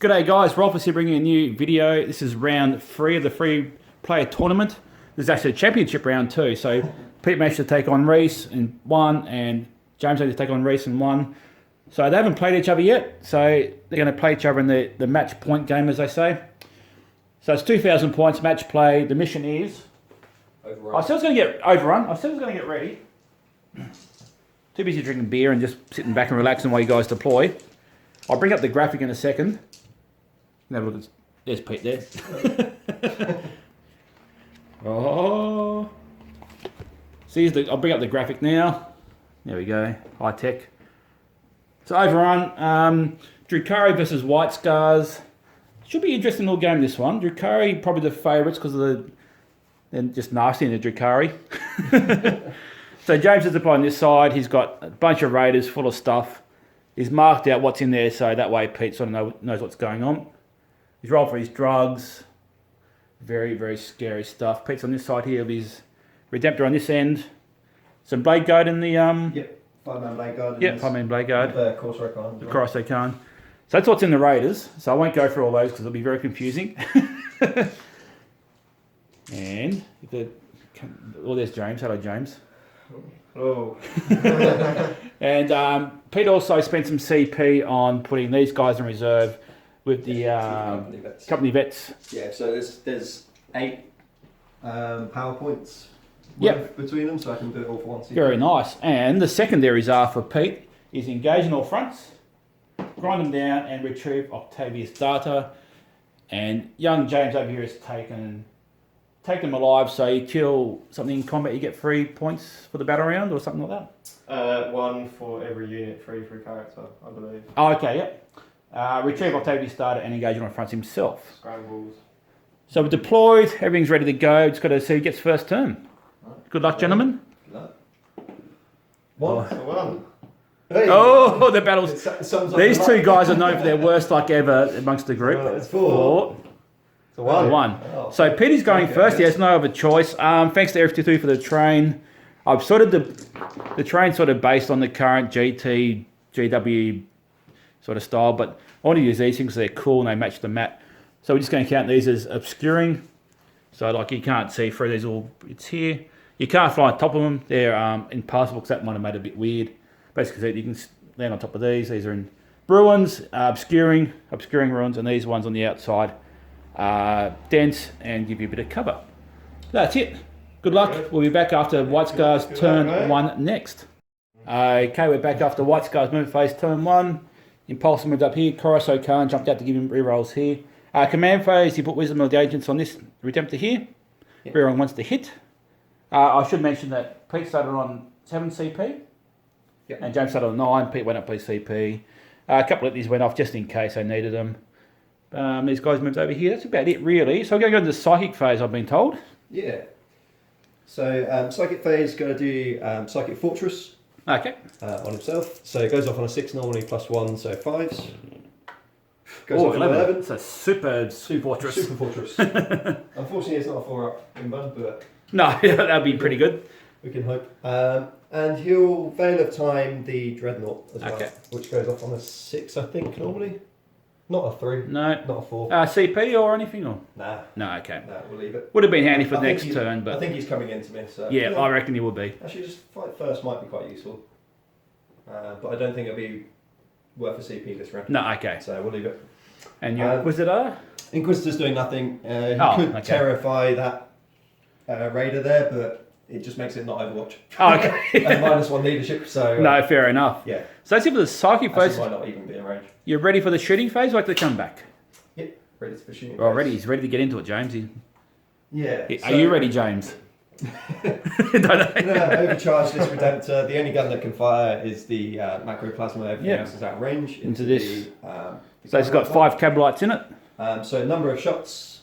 G'day guys, Rolfus here bringing a new video. This is round 3 of the free player tournament. This is actually a championship round too. So Pete managed to take on Reese in 1 and James had to take on Reese in 1. So they haven't played each other yet. So they're going to play each other in the match point game, as they say. So it's 2,000 points match play. The mission is... Overrun. I said I was going to get overrun. I said I was going to get ready. Too busy drinking beer and just sitting back and relaxing while you guys deploy. I'll bring up the graphic in a second. Have a look at, there's Pete there. Oh. See, I'll bring up the graphic now. There we go, high tech. So overrun, Drukhari versus White Scars. Should be an interesting little game, this one. Drukhari probably the favourites because of they're just nasty in the Drukhari. So James is deploying this side. He's got a bunch of raiders full of stuff. He's marked out what's in there, so that way Pete sort of knows what's going on. He's rolled for his drugs. Very, very scary stuff. Pete's on this side here with his Redemptor on this end. Some Blade Guard in the... Yep, 5-man Blade Guard. Yep, 5-man Blade Guard. The Corsair Khan. The Corsair Khan. So that's what's in the Raiders. So I won't go through all those because it'll be very confusing. And... oh, there's James. Hello, James. Hello. And Pete also spent some CP on putting these guys in reserve with the company vets. Yeah, so there's 8 PowerPoints between them, so I can do it all for once. Very nice. And the secondaries are for Pete is engage in all fronts, grind them down and retrieve Octavius data. And young James over here has take them alive, so you kill something in combat, you get 3 points for the battle round or something like that? 1 for every unit, 3 for a character, I believe. Oh, okay, yep. Retrieve Octavius data and engage on fronts himself. Scrambles. So we're deployed, everything's ready to go, just got to see who gets first turn. Right. Good luck, gentlemen. Good luck. 1 for 1. Hey. Oh, the battles. These two guys are known for their worst luck ever amongst the group. It's 4. It's a 1. Oh. So Peter's going first. He has no other choice. Thanks to F52 for the train. I've sort of the train sort of based on the current GT, GW sort of style, but I want to use these things because they're cool and they match the map. So we're just going to count these as obscuring. So like you can't see through these all. It's here. You can't fly on top of them. They're impassable because that might have made it a bit weird. Basically, you can land on top of these. These are in ruins, obscuring ruins, and these ones on the outside. Dense and give you a bit of cover. That's it. Good luck. We'll be back after White Scars turn 1 next. Okay, we're back after White Scars movement phase turn 1. Impulse moved up here. Corsair Khan jumped out to give him rerolls here. Command phase, he put Wisdom of the Agents on this Redemptor here. Yep. Reroll wants to hit. I should mention that Pete started on 7 CP. Yep. And James started on 9. Pete went up by CP. A couple of these went off just in case I needed them. These guys moved over here. That's about it, really. So we're going to go into the Psychic phase, I've been told. Yeah. So Psychic phase, going to do Psychic Fortress. Okay. On himself. So it goes off on a 6 normally, +1, so 5s. Goes off on 11. It's a super fortress. Super fortress. Unfortunately, it's not a 4-up in Bud, but... No, that'd be pretty good. We can hope. And he'll Veil of Time the Dreadnought as well, which goes off on a 6, I think, normally. Not a 3. No. Not a 4. CP or anything? Or? Nah. No, okay. Nah, we'll leave it. Would have been handy for the next turn, but... I think he's coming into me, so... Yeah, I reckon he will be. Actually, just fight first might be quite useful. But I don't think it'll be worth a CP this round. No, okay. So we'll leave it. And your Inquisitor? Inquisitor's doing nothing. He could terrify that Raider there, but it just makes it not Overwatch. Oh, okay. And -1 leadership, so... no, fair enough. Yeah. So that's it for the Psychic phase. Might not even be in range. You're ready for the shooting phase or like to come back? Yep, ready for shooting phase. Ready. He's ready to get into it, James. Yeah. Are you ready, James? Overcharge this Redemptor. The only gun that can fire is the Macroplasma. Everything else is out of range. Into this. So it's got 5 Cabalites in it. So number of shots,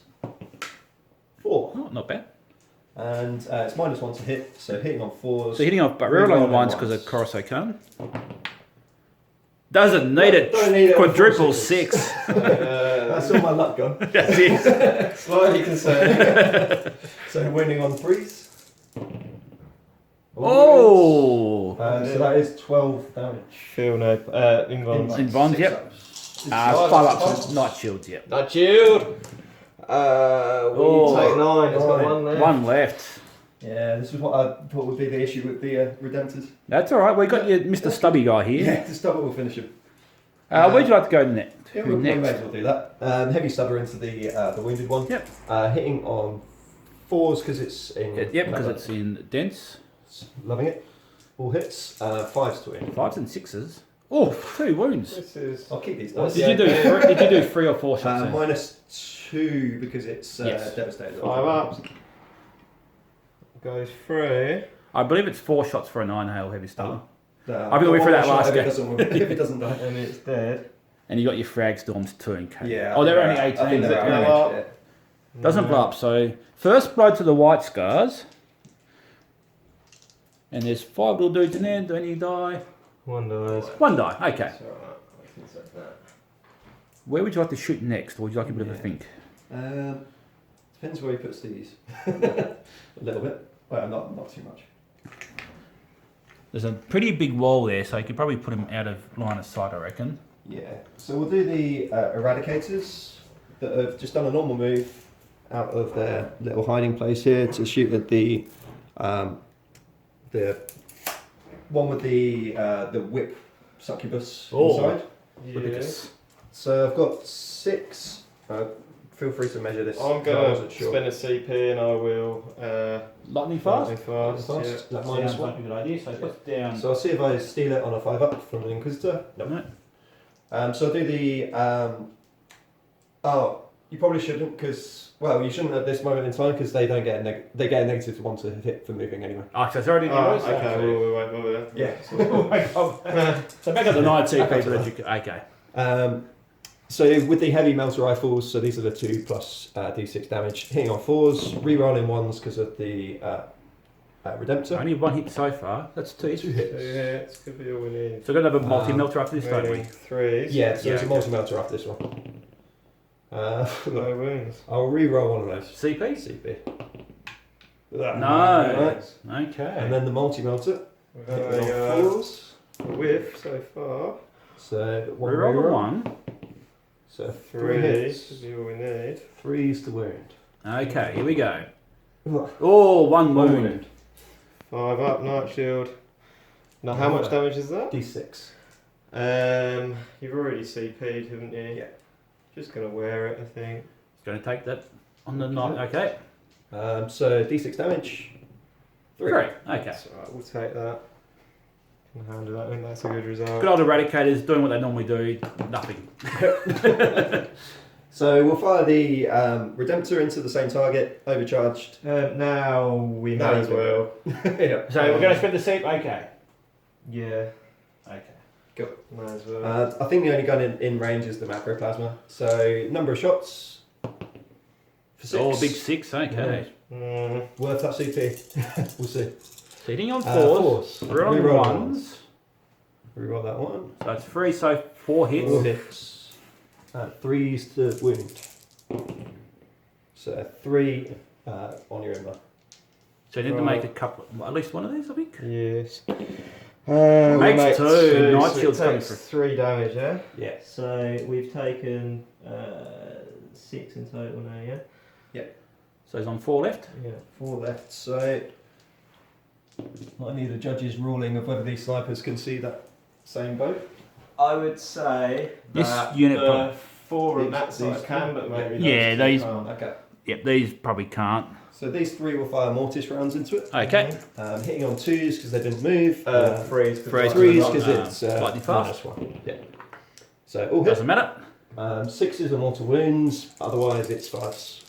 4. Oh, not bad. And it's -1 to hit, so hitting on 4s. So hitting off, but rerolling on 1s because of Corsair Khan. Doesn't need it. Quadruple 6. That's all my luck gone. That's it. Slightly concerning. So winning on 3s. Oh! So that is 12 damage. Feel no. In bonds. In bonds, yep. 5 ups, night shields, yep. Not shield. We take 9. It's got 1 left. 1 left. Yeah, this is what I thought would be the issue with the Redemptors. That's all right. We got your Mr. Stubby guy here. Yeah, the stubber will finish him. Where'd you like to go next? Yeah, Who we may next? as well do that. Heavy stubber into the wounded one. Yep. Hitting on 4s because it's in. Yep, because it's in dense. Loving it. All hits. 5s to win. 5s and 6s. Oh, 2 wounds. This is. I'll keep these What's dice. Did you do 3 or 4 shots? then? -2 because it's Yes. devastated. 5 ups. Goes through. I believe it's 4 shots for a 9 hail heavy stubber. I think we went through that last if game. it doesn't, if it doesn't die. And it's dead. And you got your frag storms 2 and K. Yeah. Oh, they're only I 18. think they're Does it average, blow up? yeah. Doesn't blow up. So first blow to the white scars. And there's 5 little dudes in there. Do any die? 1 dies. 1 die. Okay. That's alright. I can accept that. Where would you like to shoot next, or would you like a bit of a think? Depends where he puts these. A little bit. Well, not too much. There's a pretty big wall there, so you could probably put them out of line of sight, I reckon. Yeah. So we'll do the Eradicators that have just done a normal move out of their little hiding place here to shoot at the one with the whip succubus inside. Yeah. So I've got 6. Feel free to measure this. I'm I going wasn't to sure. spend a CP and I will. Lightning fast? Lightning fast. Lightning Yeah. fast. That Sounds minus like 1. a good idea. So put down. So I'll see if I steal it on a 5 up from an Inquisitor. No. So I'll do the. You probably shouldn't because you shouldn't at this moment in time because they don't get they get a negative 1 to hit for moving anyway. Oh, so it's already Oh, yours? okay, we won't bother. Yeah. So back up the 9 CP. Okay. So that you can, okay. So with the heavy melter rifles, so these are the 2 plus d6 damage, hitting on 4s, re-rolling 1s because of the Redemptor. Only 1 hit so far. That's 2 hits. 2 hits. Yeah, it's could be all we need. So we're going to have a multi-melter after this, don't we? Remaining 3s. Yeah, so Yeah, there's a okay. multi-melter after this one. No wounds. I'll re-roll one of those. CP? CP. No. Right. Okay. And then the multi-melter. Hitting on I 4s. whiff so far. So one Reroll the reroll. 1. So 3 3 hits. should be all we need. 3's to wound. Okay, here we go. Oh, 1 wound. 5 up, night shield. Now, how much damage is that? D6. You've already CP'd, haven't you? Yeah. Just gonna wear it, I think. It's going to take that on the night. Okay. So D6 damage. 3. 3. Okay. That's alright, we'll take that. Can handle that. I think that's a good result. Good old Eradicators doing what they normally do. Nothing. So we'll fire the Redemptor into the same target, overcharged. Now we Now may you as do well. Yeah. So we're going to spend the seat. Okay. Yeah, Okay. may as well. I think the only gun in range is the Macroplasma. So number of shots. For 6. Oh, big 6. Okay. Worth that CP. We'll see. Seating on 4s. 4s. We're on Reroll 1s. Reroll that one. So it's 3, so 4 hits. 4 hits. 3's to wound. So 3 on your ember. So you need to make a couple, at least one of these, I think. Yes. Makes 2. Night so shield's it coming takes for 3 damage, yeah? Yeah. So we've taken 6 in total now, yeah? So he's on 4 left. Yeah. 4 left. So I need the judge's ruling of whether these snipers can see that same boat. I would say This that unit the probably- 4 on These- that side these- can, but maybe Yeah, those two these- can't. Okay. Yep, these probably can't. So these 3 will fire mortis rounds into it. Okay. Hitting on 2s because they didn't move. 3's Threes 3's because it's lightning fast. -1. Yeah. So all hit. Doesn't matter. 6s are mortal wounds. Otherwise, it's 5s.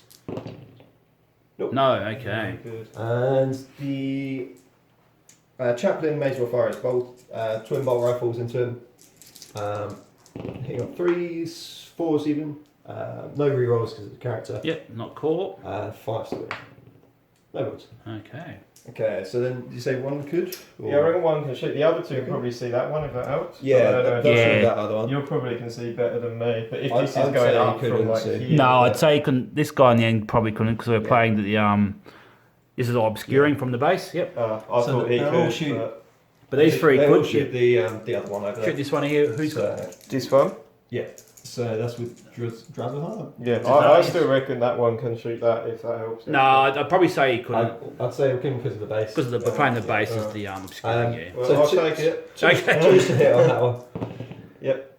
No, okay. Good. And the chaplain may as well fire his bolt, twin bolt rifles into him. Hitting on 3s, 4s even. No rerolls because of the character. Yep, not caught. 5s to win. No wounds. Okay. Okay, so then did you say 1 could? Or- Yeah, I reckon 1 can shoot. The other 2 can probably see that one if that helps. Yeah, But I don't know if that's Yeah. that other one. You probably can see better than me. But if I'd- this is I'd going say up you from couldn't like see. here, No, I'd say you can, this guy in the end probably couldn't because we were playing the this is all obscuring from the base. Yep. I So thought he they'll all could. shoot. But But these 3 They all could shoot the other one over there. shoot this one here. Who's So, got? this one? yeah. So that's with Drukhari. Yeah, I still reckon that one can shoot that if that helps. No, I'd probably say he couldn't. I'd say we because of the base. Because of the playing the base is the obscuring, yeah. Well, So I'll two- take it. Okay. Choose to hit on that one. Yep.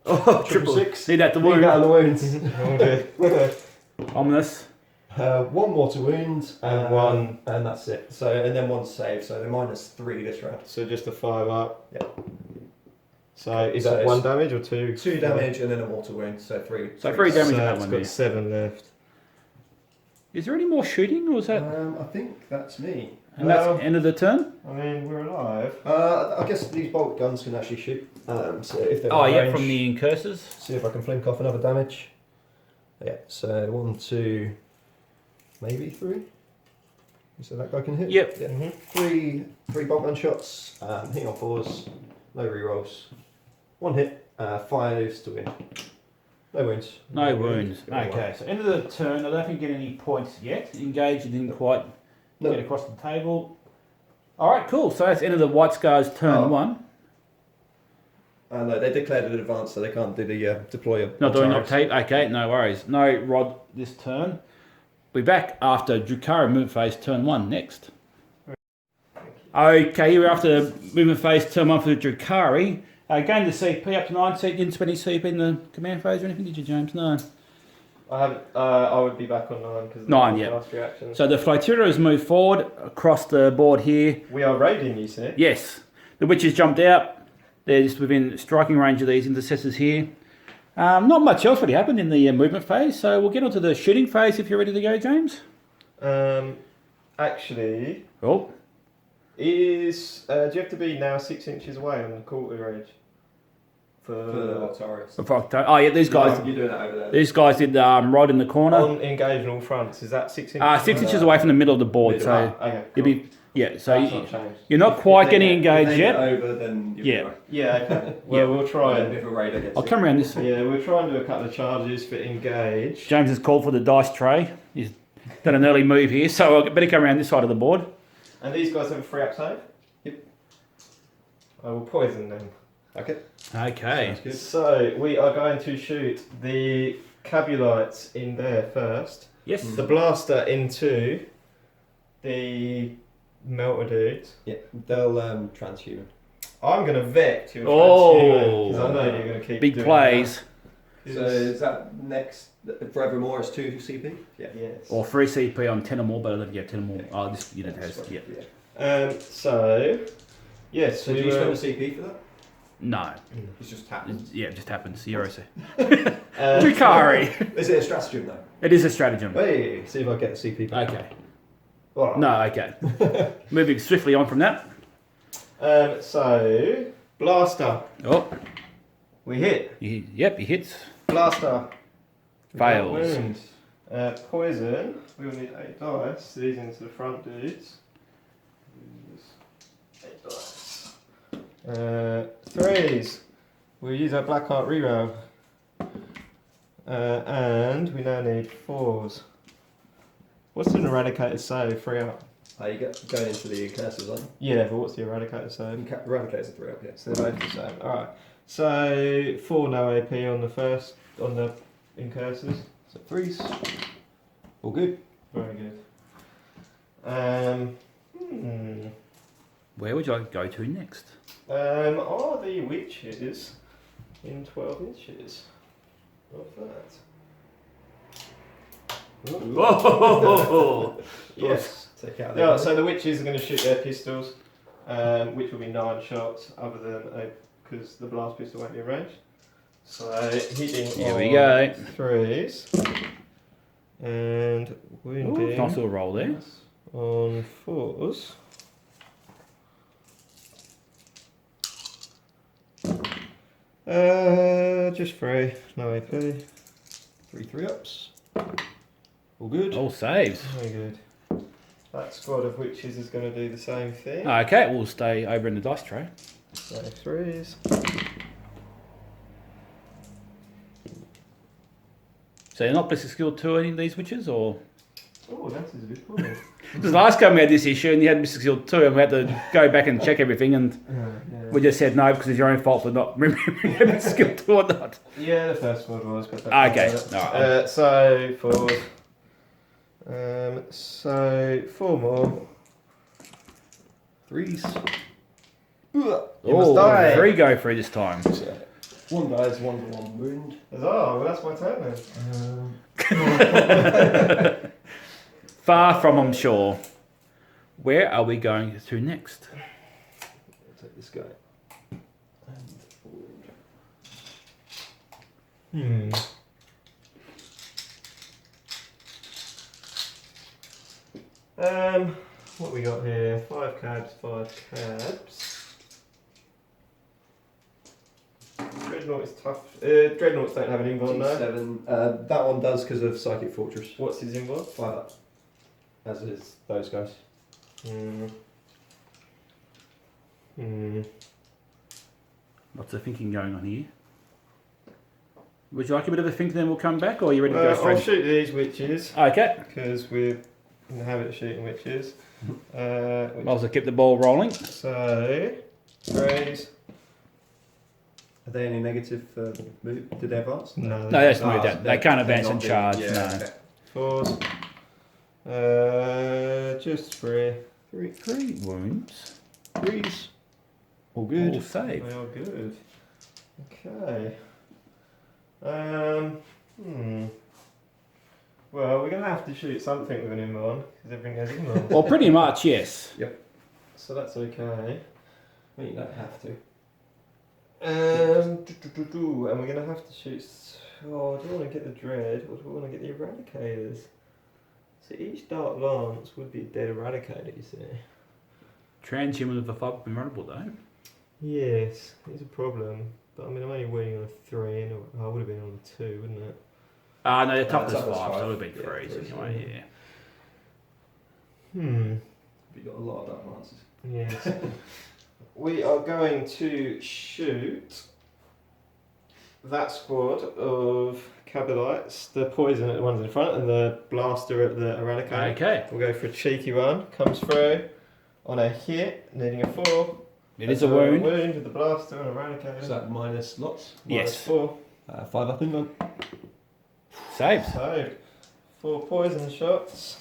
Oh, Triple six. Need that to Leave wound. that on the wounds. Okay. Ominous. One more to wound And one. and that's it. So and then one save. So they're -3 this round. So just a 5 up. Yep. So is So it it's 1 damage or 2? 2 damage and then a mortal wound. So 3. So 3 damage So in that it's one. got Yeah. 7 left. Is there any more shooting, or is that? I think that's me. And that's the end of the turn. I mean, we're alive. I guess these bolt guns can actually shoot. So if they're Oh in yeah, range, from the incursors. see if I can flink off another damage. Yeah. So 1, 2, maybe 3. So that guy can hit. Yep. Yeah. Mm-hmm. Three bolt gun shots. Hitting on 4s. No rerolls. 1 hit. 5s to win. No wounds. No wounds. Okay, so end of the turn. I don't think you get any points yet. Engage, you didn't quite No. get across the table. All right, cool. So that's end of the White Scars turn 1. No, they declared it in advance, so they can't do the deploy. Not doing Antares. tape. Okay, no worries. No Rod this turn. Be back after Drukhari movement phase turn 1 next. Okay, here we're after movement phase turn 1 for the Drukhari. Gain the CP up to 9. So you didn't spend any CP in the command phase or anything, did you, James? No. I haven't. I would be back on 9 because 9, yeah. last reaction. So the Flotilla move forward across the board here. We are raiding, you said. Yes, the witches jumped out. They're just within striking range of these intercessors here. Not much else really happened in the movement phase, so we'll get on to the shooting phase if you're ready to go, James. Actually, Oh, do you have to be now 6 inches away on the quarter edge? For the Antares. oh yeah, these guys. You're doing that over there. These guys did right in the corner. On engage on all fronts, is that 6 inches? 6 inches away from the middle of the board, so Okay. you'll be so That's not changed. you're not quite If they getting get- engaged if they yet. get over, then you'll Yeah. be right. Yeah. Okay. Well, we'll try And it. if a raider gets I'll it. come around this. Yeah, we'll try and do a couple of charges for engage. James has called for the dice tray. He's done an early move here, so I better come around this side of the board. And these guys have a 3 up save? Yep. I will poison them. Okay. Okay. Sounds good. So we are going to shoot the Cabulites in there first. Yes. The blaster into the melter dudes. Yeah, they'll transhuman. I'm going to Vect your Oh. because I know you're going to keep Big doing plays. that. So is that next forevermore is 2 CP? Yeah. Yes. Or 3 CP on 10 or more, but I don't think you have 10 or more. Oh, this unit has, yeah. So yes, So we do you will. spend a CP for that? No. It just happens. Yeah, it just happens. Zero C. Uh, Drukhari. Is it a stratagem though? It is a stratagem. Hey, see if I get a CP. back. Okay. Well, No, okay. Moving swiftly on from that. So blaster, Oh, we hit. yep, he hits. Blaster Fails. wound. Poison. We will need 8 dice. These into the front dudes. 8 dice. 3s. We'll use our black heart reroll. And we now need 4s. What's an eradicated save? 3 up. you get going into the curses, aren't Yeah, but what's the eradicated save? you? Eradicate's a 3 up, yeah. So they're both the same. Alright. So 4 no AP on the first on the incursors. So 3s. All good. Very good. Where would you like to go to next? Are the witches in 12 inches of that? Whoa! Yes. Take out Yeah, so the witches are going to shoot their pistols, which will be 9 shots, other than because the blast pistol won't be ranged. So hitting Here on we go. 3s and wounding Nice little roll there. on 4s. Just 3, no AP. 3 ups. All good. All saves. Very good. That squad of witches is going to do the same thing. Okay, we'll stay over in the dice tray. So 3s. So you're not Ballistic Skill 2 any of these witches, or? Oh, that is a good point. Because last time we had this issue and you had Mystic Shield 2 and we had to go back and check everything and we just said no because it's your own fault for not remembering if it's Skill 2 or not. Yeah, the first one was. But that's Okay, not alright. bad. So four more. Threes. You must Oh, die. 3 go through this time. So, one dies, one's one wound. Oh, well, that's my turn then. Far from, I'm sure. Where are we going to next? Take this guy. Hmm. What we got here? 5 cabs, 5 cabs. Dreadnought is tough. Dreadnoughts don't have an invuln, no. G7. That one does because of Psychic Fortress. What's his invuln? 5 up. As is those guys. Lots of thinking going on here. Would you like a bit of a think, then we'll come back, or are you ready to go I'll straight? shoot these witches Okay. because we're in the habit of shooting witches. Might as well keep the ball rolling. So, raise. Are they any negative move? Did they advance? No, No, that's Ah, moved so out. They can't they're advance not and doing- charge. yeah, No. okay. 4s. Just 3. 3 wounds. Threes. All All good. save. They are good. Okay. Well, we're going to have to shoot something with an invuln because everything has invuln. Well, pretty much, yes. So that's okay. Well, you don't have to. And we're going to have to shoot. Oh, do I want to get the dread or do I want to get the eradicators? So each dark lance would be a dead eradicator, you see. Transhuman with a 5 invulnerable though. Yes, it's a problem. But I mean, I'm only waiting on a 3, and I would have been on a 2, wouldn't it? No, they're toughness toughness 5, so five. it would have been Yeah, 3s threes, anyway, yeah. You've got a lot of dark lances. Yes. We are going to shoot that squad of Kabalites, the poison at the ones in front and the blaster at the eradicator. Okay. We'll go for a cheeky one. Comes through on a hit, needing a 4. It is a wound. Wound with the blaster and eradicator. Is that minus lots? Minus Yes. 4. 5 up in one. Saved. So, 4 poison shots.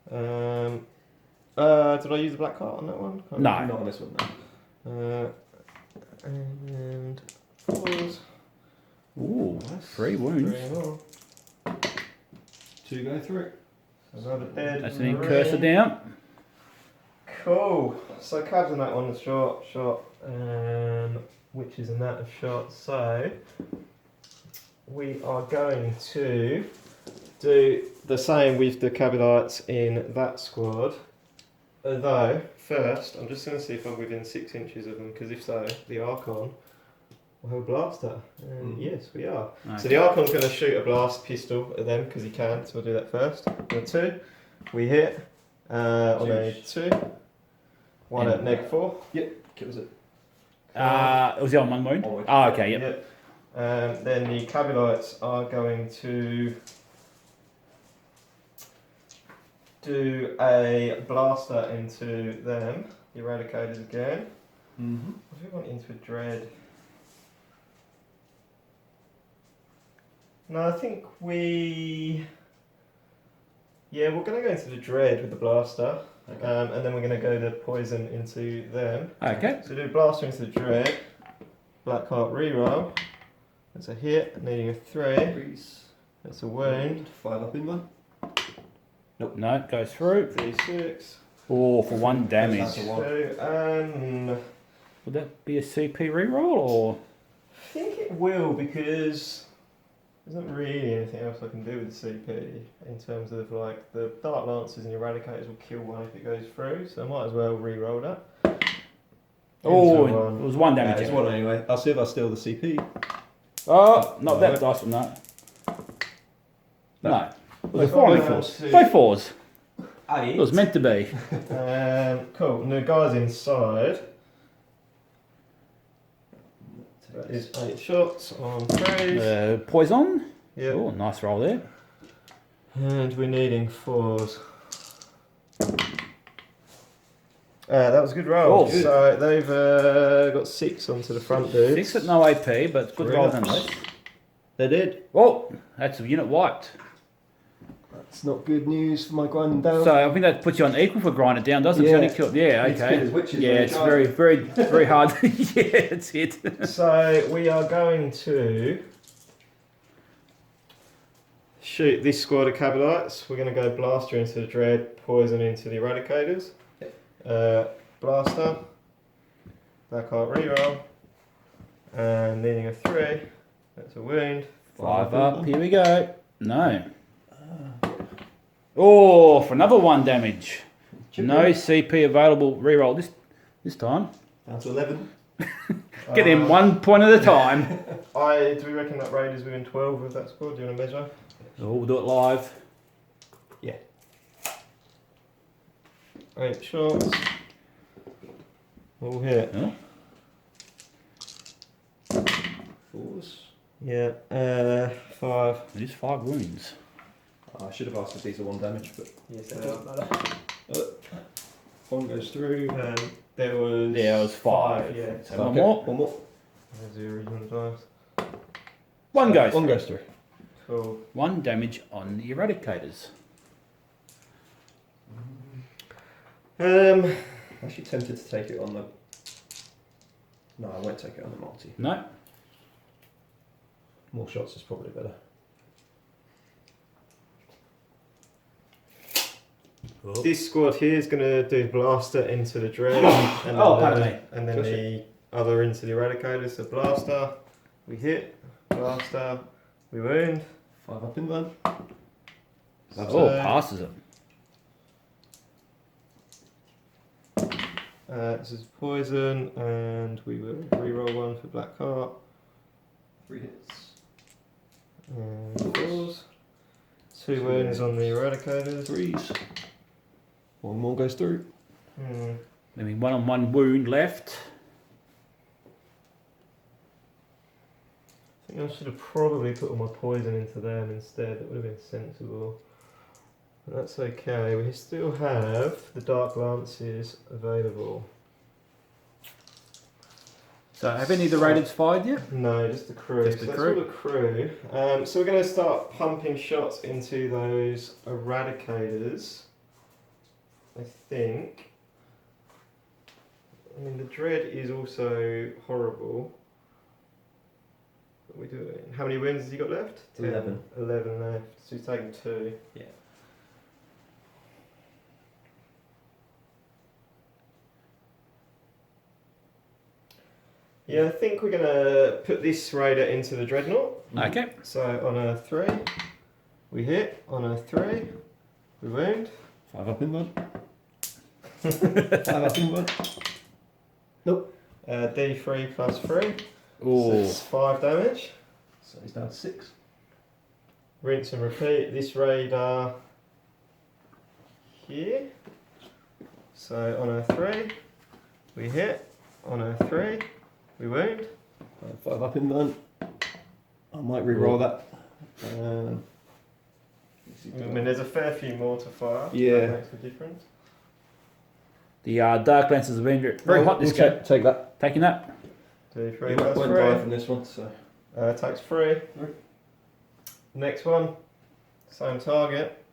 Did I use the black card on that one? No. Not on this one, no. And 4s. Ooh, 3 wounds. 3 more. 2 go through. Another dead. That's an Marine. cursor down. Cool. So cabs on that one, the shot, which is in that shot. So we are going to do the same with the Kabalites in that squad. Although first, I'm just going to see if I'm within 6 inches of them, because if so, the Archon will have a blaster. And yes, we are. So the Archon's going to shoot a blast pistol at them because he can. So we'll do that first. On a 2, we hit on a 2. 1 at -4. Yep, kills it. It was the on 1 wound? Oh, Oh, okay, yep. Yep. Then the Kabalites are going to do a blaster into them, the Eradicators again. Mm-hmm. What do we want into a Dread? No, I think yeah, we're going to go into the Dread with the blaster. Okay. And then we're going to go the poison into them. Okay. So do blaster into the Dread. Blackheart reroll. That's a hit, needing a 3. Threes. That's a wound. 5 up in one. No, it goes through. D6. Oh, for 1 damage. That's a 1. 2, and Would that be a CP reroll or? I think it will because there's not really anything else I can do with the CP in terms of like the Dark Lancers and Eradicators will kill one if it goes through, so I might as well re-roll that. Oh, Into it one. was 1 Yeah, damage. it's 1 anyway. I'll see if I steal the CP. Oh, not that No. dice from that. No. It was a Like, 4 on one, 4. two. Both 4s. Eight. It was meant to be. Cool. And the guys inside. That is 8 shots on 3s. Poison. Yep. Oh, nice roll there. And we're needing 4s. That was a good roll. Oh, good. So they've got 6 onto the front dudes. 6 at no AP, but good roll nonetheless. They did. Oh, that's a unit wiped. That's not good news for my grinding down. So I think that puts you on equal for grind it down, doesn't it? Yeah. It's only killed. Yeah, It's okay. good as witches Yeah, when it's you very, charge. very, very hard. Yeah, that's it. So we are going to shoot this squad of Cabalites. We're going to go Blaster into the Dread, Poison into the Eradicators. Blaster, Black Heart reroll, and needing a 3. That's a wound. 5 up. Here we go. No. Oh, for another 1 damage. No CP available. Reroll this time. Down to 11. Get him 1 point at a time. Do we reckon that raid is within 12 of that squad? Do you want to measure? Oh, we'll do it live. 8 shots. All hit. Huh? 4s. Yeah. 5. It is 5 wounds. I should have asked if these are 1 damage, but Yes, it doesn't matter. 1 goes through. There was. Yeah, it was 5. Yeah. So Okay, one more. 1 more. There's the original dice. 1 goes. 1 goes through. Cool. 1 damage on the Eradicators. I'm actually tempted to take it on the... No, I won't take it on the multi. No. More shots is probably better. This squad here is going to do Blaster into the Dread. And Oh, then pardon the, me. And then Gotcha. the other into the Eradicators. So Blaster, we hit. Blaster, we wound. 5 up in one. Oh, passes it. This is Poison, and we will reroll 1 for Black Heart. 3 hits. And 4s. 2 wounds on the Eradicators. 3s. 1 more goes through. I mean, 1-on-1 wound left. I think I should have probably put all my poison into them instead. That would have been sensible. But that's okay. We still have the Dark Lances available. So, have any of the raiders fired yet? No, just the crew. Just the So crew. That's all the crew. So we're going to start pumping shots into those Eradicators. I think. I mean, the Dread is also horrible. What are we doing? How many wins has he got left? 11. 11 left. So he's taken 2. Yeah. Yeah, I think we're going to put this Raider into the Dreadnought. Okay. So on a 3, we hit. On a 3, we wound. 5 up in one. 5 up in one. Nope. D3 plus 3. So Oh, it's 5 damage. So he's down to 6. Rinse and repeat. This Raider here. So on a 3, we hit. On a 3, we wound. 5 up in one. I might re-roll that. I mean, there's a fair few more to fire. Yeah. That makes a difference. the Dark Lances have been very hot this game. Take that. Taking that. D3 You plus won't die 3. from this one, so. Takes 3. Right. Next one, same target.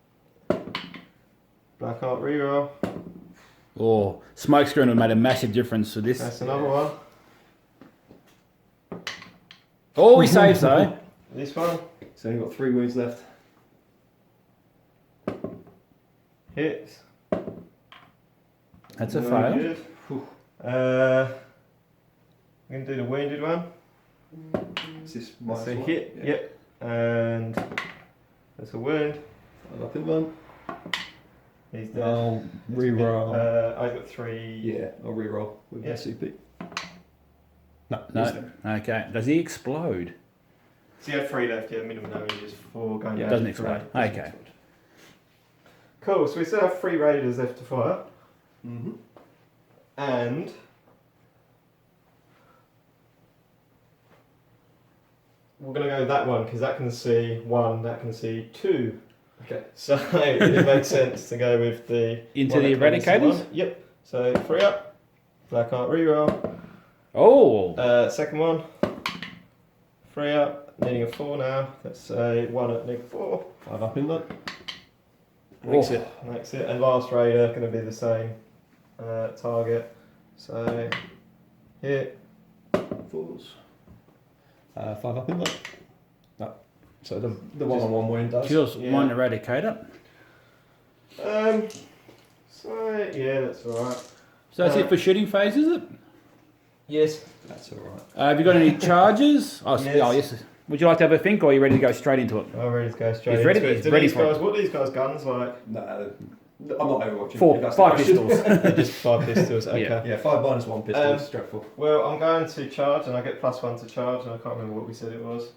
Black Heart reroll. Oh, smoke screen would have made a massive difference to this. That's another one. Oh, he saves though. This one So you've got 3 wounds left. hits. That's a No fail. good. We're gonna do the wounded one. Is this my That's a one? hit. Yeah. Yep. And that's a wound. 5 up in one. He's dead. I'll re-roll. I got 3. Yeah, I'll re-roll with Yeah. SCP. No. Okay. Does he explode? So you have 3 left. Yeah, minimum damage is 4 going Yeah, down. Doesn't to explode. 3. Okay. Cool. So we still have 3 raiders left to fire, Mm-hmm. and we're gonna go with that one because that can see 1, that can see 2. Okay. So it makes sense to go with the Into one the that comes in Eradicators? one. Yep. So 3 up. Black art reroll. Oh, Second one. 3 up. Needing a 4 now. Let's say 1 at -4. 5 up in that. Makes Oh. it. Makes it. And last raider going to be the same target. So hit. 4s. 5 up in that. No. So the 1-on-1 wound does. kills Yeah. one Eradicator. So yeah, that's alright. So that's it for shooting phase, is it? Yes. That's alright. Have you got any charges? Oh, Yes. oh, yes. Would you like to have a think, or are you ready to go straight into it? I'm ready to go straight He's ready- into it. he's Do ready these for it. guys, what are these guys' guns like? No, I'm not overwatching. Four, if that's the 5 question. pistols. They're just 5 pistols, okay. Yeah. Yeah, 5 minus 1 pistol. Um, Stressful. Well, I'm going to charge and I get +1 to charge and I can't remember what we said it was.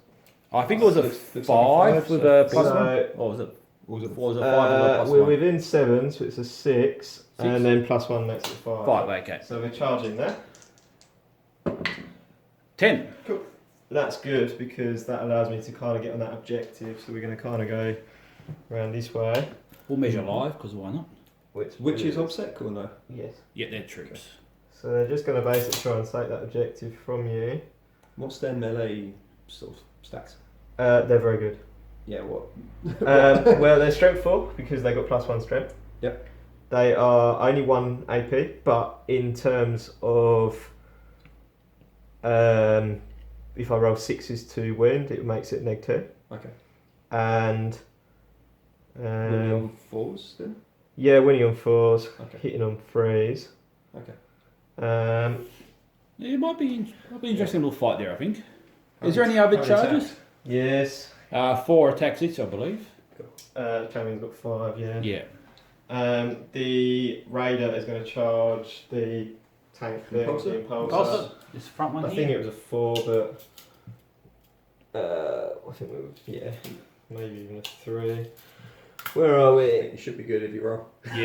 I think it was a Looks like a 5 5, with so- a plus So- 1. Or was it? What was it? Or was it 5 with a plus we're 1? within 7, so it's a 6, and then +1 makes it 5. 5, okay. So we're charging there. 10. That's good because that allows me to kind of get on that objective. So we're going to kind of go around this way. We'll measure live, because why not? Which is OBSEC or no? Yes. Yeah, they're troops. So they're just going to basically try and take that objective from you. What's their melee sort of stats? They're very good. Yeah, what? Well, they're strength 4 because they got +1 strength. Yep. They are only 1 AP, but in terms of if I roll 6s to wound, it makes it -2. Okay. And Winning on 4s then? yeah, winning on 4s, Okay. hitting on 3s. Okay. Yeah, it might be interesting little fight there, I think. Is there any other How many charges? attacks? Yes. 4 attacks each, I believe. Cameron's got 5, yeah. Yeah. The Raider is going to charge the tank there, Impulsor? the Impulsor. Also, this front one I here. think it was a 4, but I think we were, yeah, maybe even a 3. Where are I we? think it should be good if you roll. Yeah.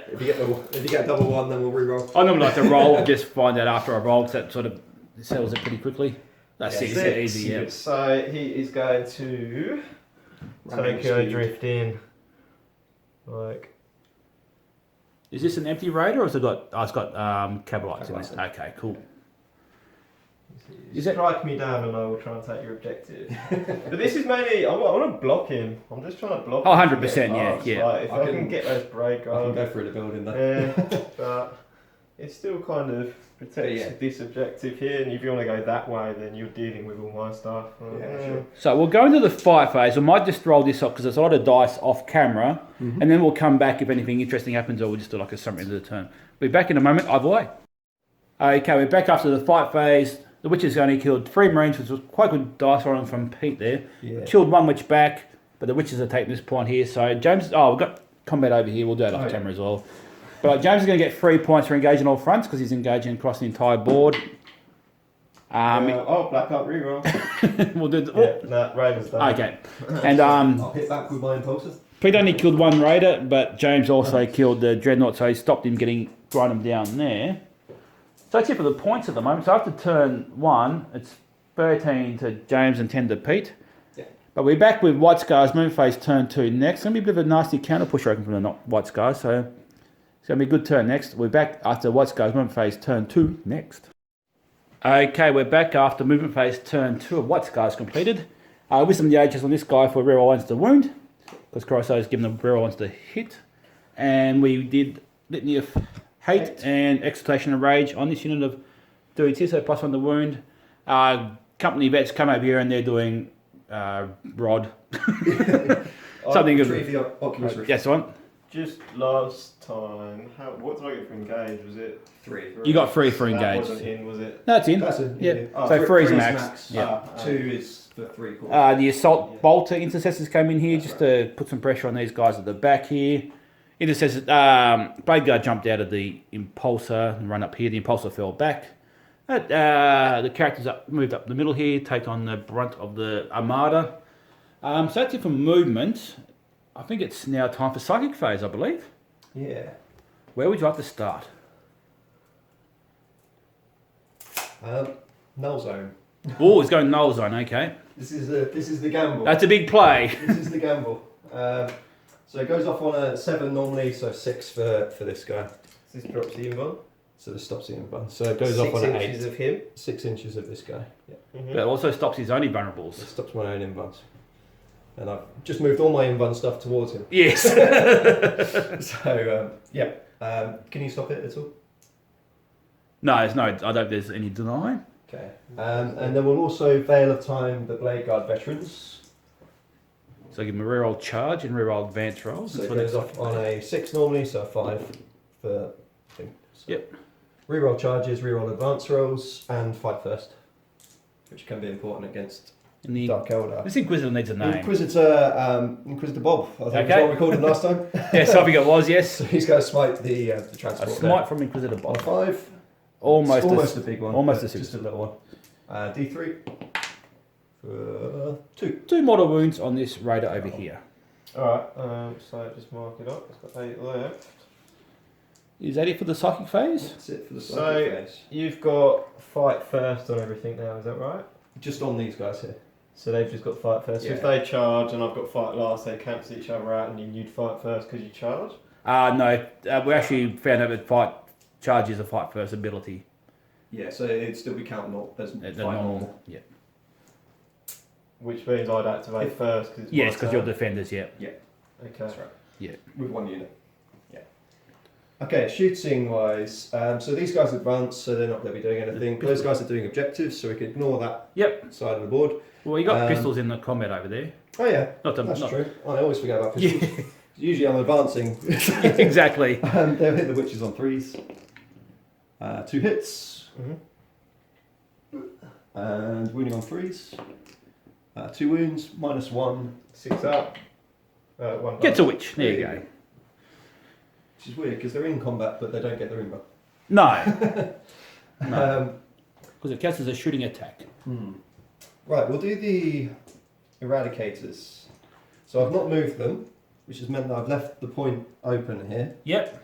If you get a double 1, then we'll re-roll. I normally like to roll, just find out after I roll, because that sort of settles it pretty quickly. That's Yeah, 6, easy, yeah. So he is going to Running Tokyo speed. drift in. Like, Is this an empty raider, or has it got? Oh, it's got Cabalites in Cabalites. it. Okay, cool. Is it- strike me down and I will try and take your objective. But this is mainly, I want to block him. I'm just trying to block Oh, him. 100%, yeah, yeah. Like, if I I can can- get those break I can guards. go through the building though. Yeah, but it still kind of protects Yeah. this objective here, and if you want to go that way, then you're dealing with all my stuff. Yeah, sure. So we'll go into the fight phase. We might just roll this up because there's a lot of dice off camera, and then we'll come back if anything interesting happens, or we'll just do like a summary of the turn. We'll be back in a moment, either way. Okay, we're back after the fight phase. The Witches only killed 3 Marines, which was quite good dice rolling from Pete there. Yeah. Killed 1 Witch back, but the Witches are taking this point here. So James, we've got combat over here. We'll do it off camera as well. But James is going to get 3 points for engaging all fronts because he's engaging across the entire board. Black up reroll. We'll do. No, Raven's done. Okay, and I'll hit back with my impulsor. Pete only killed 1 raider, but James also killed the dreadnought, so he stopped him grinding him down there. So that's it for the points at the moment. So after turn 1, it's 13 to James and 10 to Pete. Yeah. But we're back with White Scars, Moon Phase turn 2 next. It's going to be a bit of a nasty counter push, I reckon, from the White Scars. So it's going to be a good turn next. We're back after White Scars, Movement Phase turn 2 next. Okay, we're back after Movement Phase turn 2 of White Scars completed. Wisdom Yages on this guy for reroll 1 to wound, because Coruscant has given them reroll 1 to hit. And we did Litany of Hate and Exaltation of Rage on this unit of doing here, so +1 to wound. Company vets come over here and they're doing Rod. Something good. Trivia, Oculus Rift. Yes, one. Just last time, what did I get for engage? Was it 3. You got 3 for That engage. wasn't in, was it? No, it's in. That's it. Yeah. Oh, So 3 is 3 is max. Yeah. 2 is for 3 quarters. The Assault Bolter Intercessors came in here just to put some pressure on these guys at the back here. Intercessors, Blade Guard jumped out of the Impulsor and run up here. The Impulsor fell back. The characters moved up the middle here, take on the brunt of the Armada. So that's it for movement. I think it's now time for Psychic Phase, I believe. Yeah. Where would you like to start? Null zone. Oh, it's going Null Zone, okay. This is the gamble. That's a big play. This is the gamble. So it goes off on a 7 normally, so 6 for this guy. This drops the invuln. So this stops the invuln. So it goes off on an 8. 6 inches of him. 6 inches of this guy. Yeah. But it also stops his only vulnerables. It stops my own invulns. And I've just moved all my invuln stuff towards him. Yes. So, yeah. Can you stop it at all? No, I don't think there's any deny. Okay. And then we'll also Veil of Time the Blade Guard veterans. So give him a reroll charge and reroll advance rolls. So it goes off on a 6 normally, so a 5 for thing. So Yep. reroll charges, reroll advance rolls, and fight first, which can be important against And the, Dark Eldar. this Inquisitor needs a name. Inquisitor Bob, I think is what we called him last time. Yes, I think it was, yes. So he's going to smite the A transport. smite from Inquisitor On Bob. 5. Almost a big one. almost but a just 6. a little one. D3 for 2. 2 mortal wounds on this raider over here. Alright, so just mark it up. It's got 8 left. Is that it for the psychic phase? That's it for the So- psychic phase. You've got fight first on everything now, is that right? Just on these guys here. So they've just got fight first. So if Yeah. they charge and I've got fight last, they cancel each other out and then you'd fight first because you charge? No, we actually found out that fight charge is a fight first ability. Yeah, so it'd still be counted as The fight normal. Yeah. Which means I'd activate first because it's Yes, my because turn. you're defenders, yeah. Okay. That's right. Yeah. With 1 unit. Yeah. Okay, shooting wise, so these guys advance, so they're not going to be doing anything. Those guys are doing objectives, so we can ignore that Yep. side of the board. Well, you got Um, pistols in the combat over there. Oh yeah, Not to, that's not, true. I always forget about pistols. Usually I'm advancing. exactly. They'll hit the witches on 3s. 2 hits. And wounding on 3s. 2 wounds, -1. 6 up. 1 Gets a witch. There you go. Which is weird because they're in combat but they don't get the rimba. No. No. Um, Because it counts as a shooting attack. right, we'll do the eradicators. So I've not moved them, which has meant that I've left the point open here. Yep.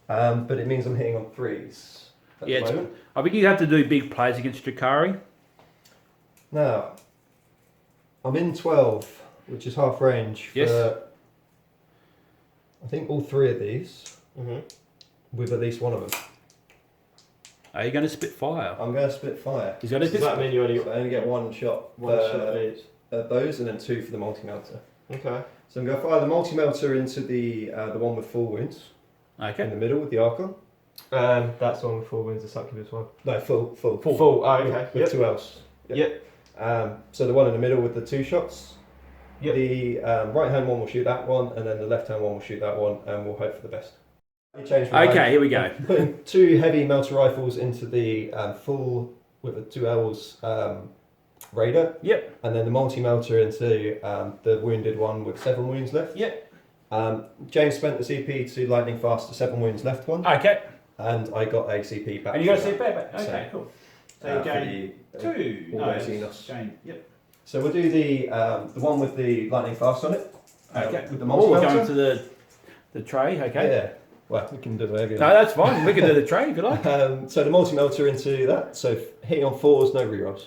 But it means I'm hitting on 3s at Yeah, the it's- moment. I think you have to do big plays against Drukhari. Now, I'm in 12, which is half range for, Yes. I think, all 3 of these, with at least one of them. Are you going to spit fire? I'm going to spit fire. He's going to Does that mean you only So got I only get 1 shot, one shot each? those, and then 2 for the multi-melter. Okay. So I'm going to fire the multi-melter into the one with full wounds, in Okay. the middle with the Archon. That's the one with 4 wins, the succubus one. No, full. Full. Oh, okay. With 2 else. Yep. So the one in the middle with the 2 shots. Yep. The right hand one will shoot that one, and then the left hand one will shoot that one, and we'll hope for the best. Change my Okay, mind. here we go. I'm putting 2 heavy melter rifles into the full with a 2 L's raider, Yep. and then the multi melter into the wounded one with 7 wounds left. Yep. James spent the CP to lightning fast the 7 wounds left one, Okay. and I got a CP back. And you got to for see that. back. Okay, So, cool. So for you gain the- 2. all No, those it's Xenos. gain. Yep. So we'll do the one with the lightning fast on it. Okay. With the Oh, multi we're melter. going to the tray. Okay. Yeah. Well, we can do whatever you No, like. that's fine. We can do the tray if you like. So the multi melter into that. So hitting on 4s, no rerolls.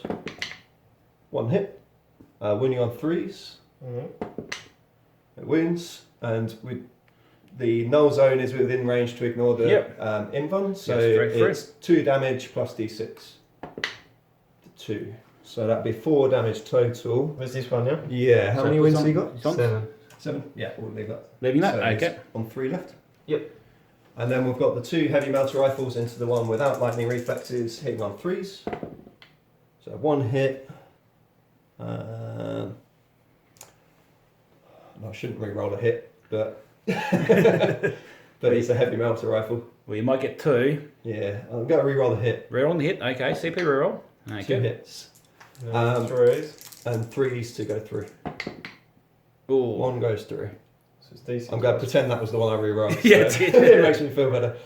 1 hit. Wounding on 3s. It wounds, and the null zone is within range to ignore the Yep. invuln. So Yes, straight through. it's 2 damage plus d6. 2. So that'd be 4 damage total. Was this one, yeah? Yeah. How So many it's wins on- have you got? it's on 7. 7. Yeah, we'll leave that. Leaving that? So it's Okay. on 3 left. Yep. And then we've got the 2 heavy melter rifles into the one without lightning reflexes, hitting on 3s. So 1 hit. I shouldn't re-roll a hit, but but it's a heavy melter rifle. Well, you might get 2. Yeah, I'm going to re-roll the hit. Reroll on the hit. Okay. CP reroll. 2 Okay. hits 3s. and 3s to go through. Ooh. 1 goes through. So it's D6. I'm going to pretend that was the one I re-rolled. Yeah, so it it makes me feel better.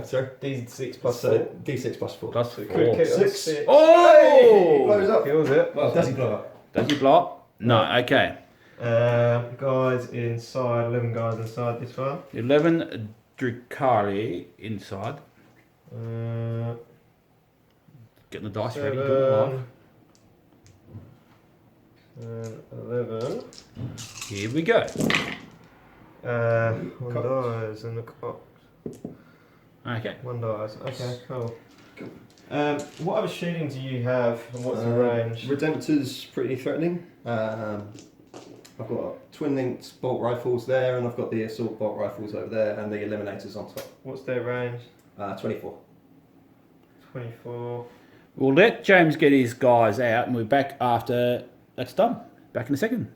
Sorry. D6 plus So 4. D6 plus 4. Plus So it 4. could kill 6. 6. Oh! Blows up. Kills it. Well, does he blow up? Does he blow up? No. Okay. Guys inside, 11 guys inside this one. 11 Drukhari inside. Getting the dice ready. Good enough. 11. Here we go. One dies and the cock. Okay. One dies. Okay, cool. What other shooting do you have and what's the range? Redemptor's pretty threatening. I've got twin linked bolt rifles there, and I've got the assault bolt rifles over there, and the eliminators on top. What's their range? 24. 24. We'll let James get his guys out, and we're back after that's done. Back in a second.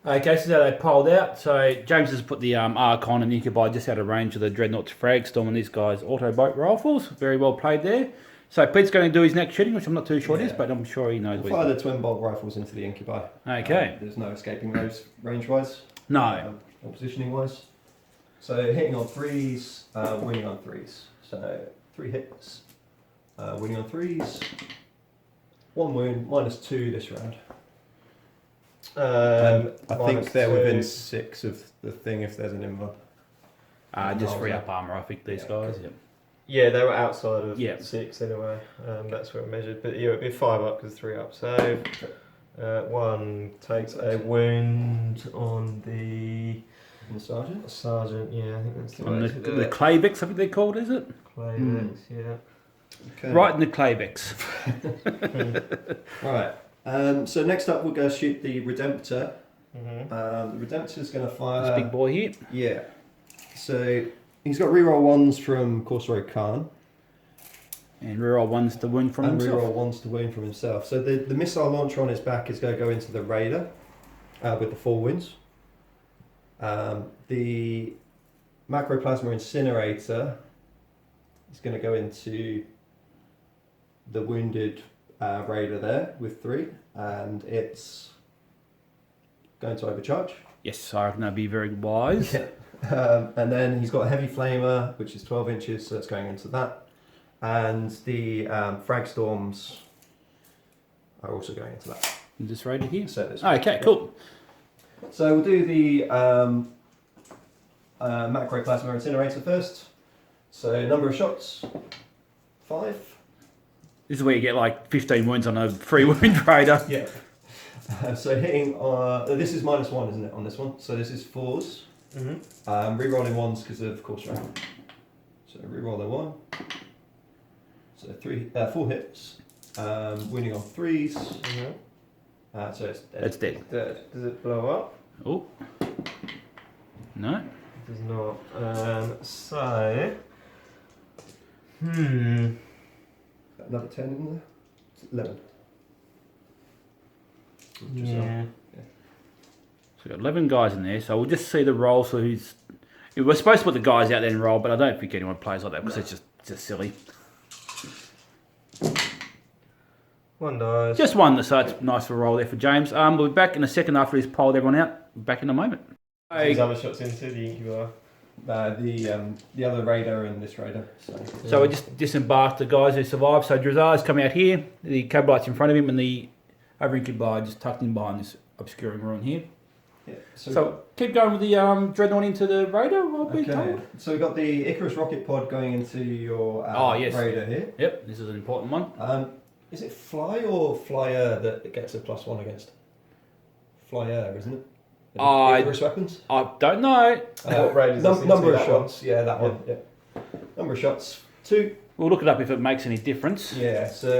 Okay, so they piled out. So James has put the Archon and Incubi just out of range of the Dreadnought's Fragstorm and these guys' auto boat rifles. Very well played there. So Pete's going to do his next shooting, which I'm not too sure it is, but I'm sure he knows. We'll fire the twin bolt rifles into the Incubi. Okay. There's no escaping those range-wise. No. Or positioning-wise. So hitting on 3s, winning on 3s. So 3 hits, winning on 3s. 1 wound, -2 this round. I think they're within 6 of the thing if there's an invuln. Just free up armour, I think, these guys. Cool. Yeah, they were outside of Yeah. 6 anyway. That's where it measured. But yeah, it'd be 5 up because 3 up. So 1 takes a wound on the sergeant. sergeant. Yeah, I think that's the On way the, to do the it. Clavix, I think they're called, is it? Clavix, yeah. Okay. Right in the Clavix. Right. So next up we'll go shoot the Redemptor. Mm-hmm. The Redemptor's going to fire... This big boy here. Yeah. So he's got reroll 1s from Corsair Khan. And reroll 1s to wound from and himself. reroll 1s to wound from himself. So the missile launcher on his back is going to go into the Raider with the 4 wounds. The Macroplasma Incinerator is going to go into the wounded Raider there with 3, and it's going to overcharge. Yes, I reckon that'd be very wise. Yeah. And then he's got a heavy flamer, which is 12 inches, so it's going into that. And the frag storms are also going into that. Just rated here. So this Okay, cool. So we'll do the Macroplasma Incinerator first. So number of shots, 5. This is where you get like 15 wounds on a free wound raider. Yeah. So hitting, this is -1, isn't it, on this one? So this is 4s. Mm-hmm. Rerolling 1s because of course rank. So reroll the 1. So 4 hits. Winning on 3s. Mm-hmm. So it's dead. That's dead. Does it blow up? Oh. No. It does not. So. Another 10 in there. It's 11. Yeah. So we've got 11 guys in there, so we'll just see the roll. So who's... We're supposed to put the guys out there and roll, but I don't think anyone plays like that because it's just silly. 1 dies. Just 1, so it's nice for a roll there for James. We'll be back in a second after he's polled everyone out. Back in a moment. These other shots into the Incubi. The other Raider and this Raider. So we just disembarked the guys who survived. So Drazar's coming out here, the Cabalites in front of him, and the other Incubi just tucked in behind this obscuring ruin here. Yeah. So keep going with the Dreadnought into the Raider, I'll be told. So we've got the Icarus rocket pod going into your Yes. Raider here. Yep, this is an important one. Is it fly or flyer that it gets a +1 against? Flyer, isn't it? Icarus weapons? I don't know. What raid is this Number into? of shots, yeah, that one. Yeah. Number of shots, 2. We'll look it up if it makes any difference. Yeah, so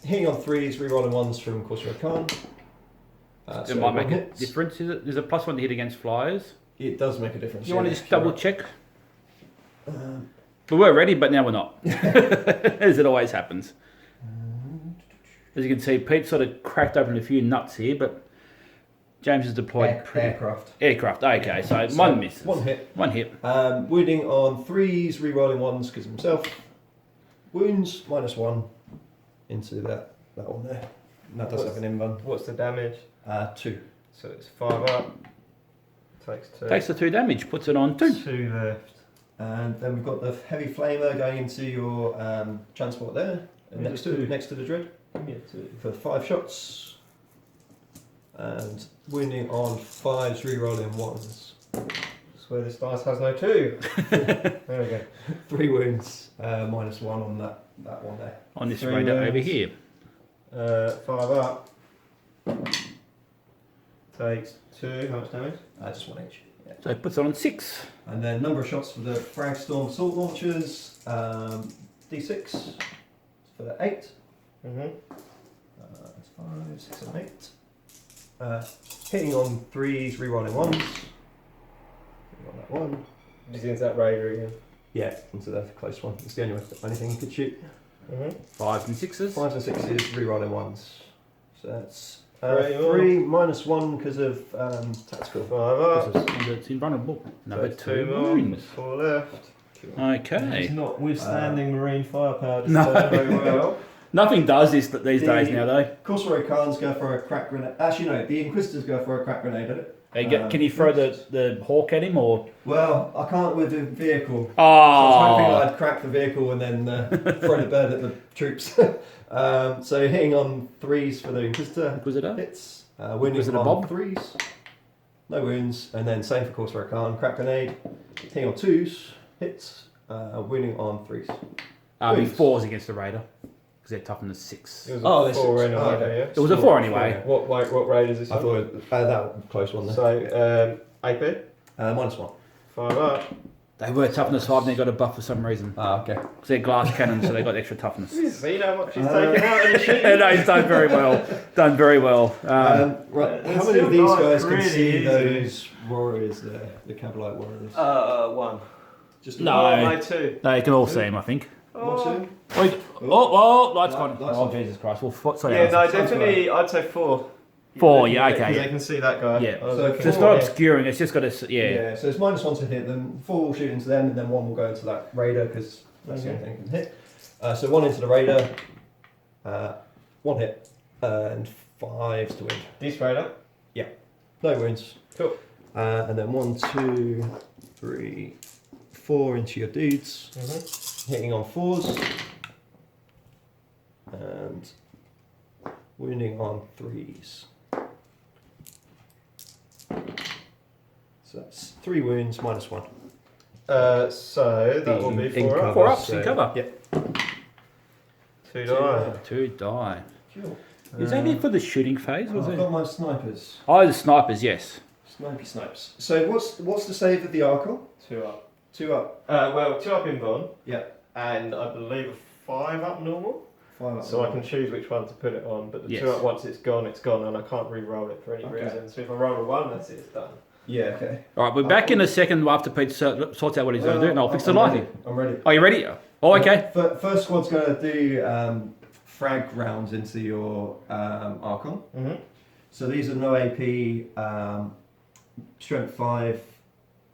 hitting on 3s, rerolling 1s from Corsair Khan. It might make a difference. Is it? There's a +1 to hit against flyers. It does make a difference. You want to just double check? We were ready, but now we're not. As it always happens. As you can see, Pete sort of cracked open a few nuts here, but James has deployed aircraft. Aircraft, okay, so 1 miss. 1 hit. 1 hit. Wounding on 3s, rerolling 1s because of himself. Wounds, -1 into that one there. And that does have an invuln. What's the damage? 2. So it's 5 up. Takes 2. Takes the 2 damage, puts it on 2. 2 left. And then we've got the heavy flamer going into your transport there, next to the Dread. Yeah, 2. For 5 shots. And wounding on 5s, rerolling 1s. That's where this dice has no 2. There we go. 3 wounds, -1 on that one there. On this 3 radar over wounds. here. 5 up. Takes 2. How much damage? Just 1 each. Yeah. So it puts it on 6. And then number of shots for the Fragstorm assault launchers. D6 for the 8. That's 5, 6, and 8. Hitting on 3s, rerolling 1s. Reroll that 1. Just into that raider again. Yeah, into the close one. It's the only thing you could shoot. 5s and 6s. 5s and 6s, rerolling 1s. So that's 3 minus 1 because of tactical. 5 up. It's invulnerable. Number So 2 more. wounds. 4 left. Okay. He's not withstanding marine firepower. No. Very well. Nothing does this these days now, though. Corsair Khans go for a crack grenade. Actually, no, the Inquisitors go for a crack grenade, don't it? Can you throw the hawk at him or? Well, I can't with the vehicle. So I was hoping Oh, I'd crack the vehicle and then throw the bird at the troops. So hitting on 3s for the Inquisitor was it up? hits. Wounding Was it a on bob? 3s. No wounds. And then same for Corsair Khan. Crack grenade. Hitting on 2s. Hits. Wounding on 3s. Be 4s against the raider because they're toughness 6. It was Oh, a this 4 is- anyway, oh, okay. yeah. It was a 4 anyway. What raid is this? I thought that was a close one there. So, AP, Minus 1. 5 up. They were toughness 5 and they got a buff for some reason. Okay. Because they're glass cannons, so they got extra toughness. See how much he's taken out in the sheet? No, he's done very well. Done very well. Right. it's How many of still these not guys can really see easy. those warriors there? The Cabalite warriors? 1. Just No. 2. No, you can all see him, I think. One, Lights Light- gone. lights Oh, on. Jesus Christ. Well, sorry. Yeah, no, Alison. definitely, I'd say 4. 4, yeah, Because okay. they can see that guy. Yeah. I was So looking if So it's for not it. obscuring, it's just got to, Yeah, so it's minus 1 to hit them, 4 will shoot into them, and then 1 will go into that raider because that's the only thing that can hit. So 1 into the raider, 1 hit, and 5s to win. This raider. No wounds. Cool. And then 1, 2, 3, 4 into your dudes, hitting on 4s, and wounding on 3s. So that's 3 wounds minus 1. So that will be 4 up. 4 ups so- in cover. Yep. 2 die. 2 die. Cool. Is that it for the shooting phase? Was I've it? got my snipers. Oh, the snipers, yes. Snipes. So what's the save of the Archon? 2 up. 2 up. Well, 2 up in Von. Yeah. And I believe a 5 up normal. 5 up. So I can choose which one to put it on, but the Yes. 2 up, once it's gone, and I can't re-roll it for any Okay. reason. So if I roll a 1, that's it, it's done. Yeah. Okay. All right, we're back in a second after Pete sorts out what he's going to do, and I'll fix the I'm lighting. ready. I'm ready. Are you ready? Oh, okay. First squad's going to do frag rounds into your Archon. Mm-hmm. So these are no AP, strength 5,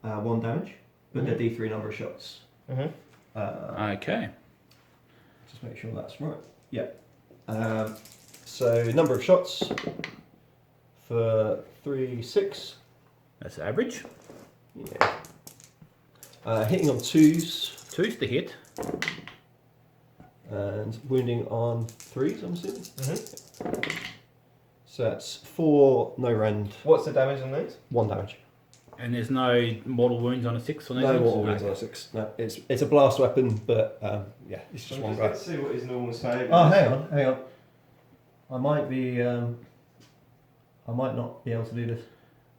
1 damage, but they're D3 number of shots. Mm-hmm. Okay. Just make sure that's right. Yeah. So number of shots for 3, 6. That's average. Yeah. Hitting on 2s 2's the hit. and wounding on 3s, I'm assuming. Mm-hmm. So that's 4 no rend, What's the damage on these? 1 damage. And there's no mortal wounds on a 6 on these No ones? mortal wounds on a 6. No, it's a blast weapon, but yeah, it's just one guy. Let's see what his normal save is. Oh, hang on. I might be. I might not be able to do this.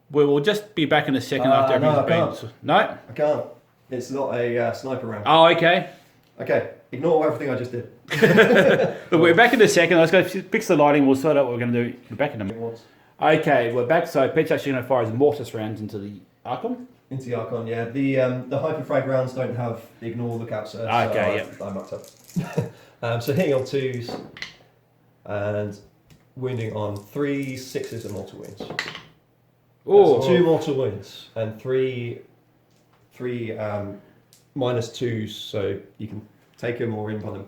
We will just be back in a second after no, everything's been... No? I can't. It's not a sniper round. Oh, okay. Okay, ignore everything I just did. Look, we're back in a second. Let's go fix the lighting. We'll sort out what we're going to do. We're back in a minute. Okay, we're back. So Pete's actually going to fire his mortis rounds into the Archon. Into the Archon, yeah. The hyperfrag rounds don't have the ignore lookout search. Okay, so I mucked up. So hitting on 2s and wounding on 3s, 6s, and mortal wounds. Oh, So 2 mortal wounds and 3 minus 2s, so you can take him or imp on him.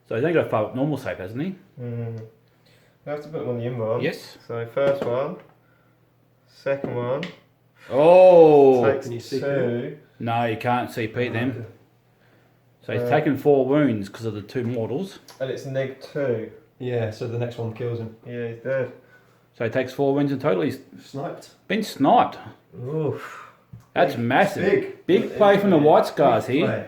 so he's only got a 5 normal save, hasn't he? Mm. You have to put them on the invuln. Yes. So first one, second one, Oh, takes can you see 2. no, you can't see Pete then. So he's taken 4 wounds because of the 2 mortals. And it's -2. Yeah, so the next one kills him. Yeah, he's dead. So he takes 4 wounds in total. He's Sniped. been sniped. Oof. That's massive. Big. Big play from the White Scars here. Play.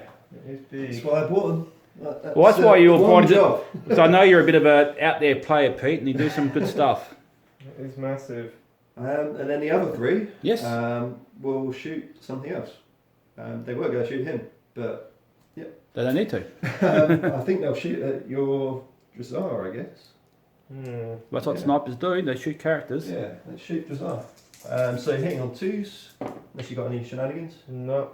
It is That's big. why I bought them. Well, that's why you were one pointing job. So I know you're a bit of a out there player, Pete, and you do some good stuff. It is massive. And then the other three Yes. will shoot something else. They were going to shoot him, but They don't need to. I think they'll shoot at your Dressar, I guess. That's what Yeah. snipers do. They shoot characters. Yeah, let's shoot Dressar. So hitting on 2s, unless you got any shenanigans. No.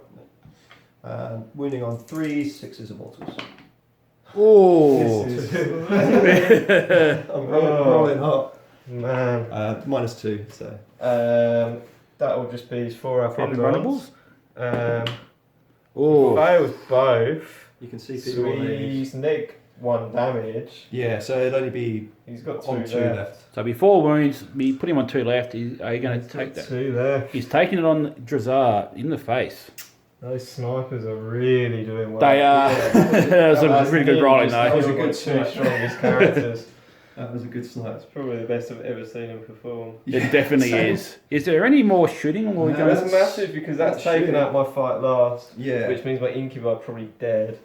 Wounding on 3s, 6s and mortals. Oh. This is I'm rolling hot. man. -2, so. That will just be 4 up Probably in runnables. Oh. Oh. Fails both. You can see So people on these. he's neg 1 damage. Yeah, so it'd only be He's got on 2 2 left. left. So before wounds, you put him on 2 left. Are you going He's to take got that? 2 left. He's taking it on Dressar in the face. Those snipers are really doing well. They are. That was That's a pretty good rolling That though. was a That good was a 2 good strongest characters. That was a good snipe. That's probably the best I've ever seen him perform. It definitely Same. is. Is there any more shooting? Or are we No, going That's massive because that's that's taken shooting. out my fight last, Yeah. which means my incubi are probably dead.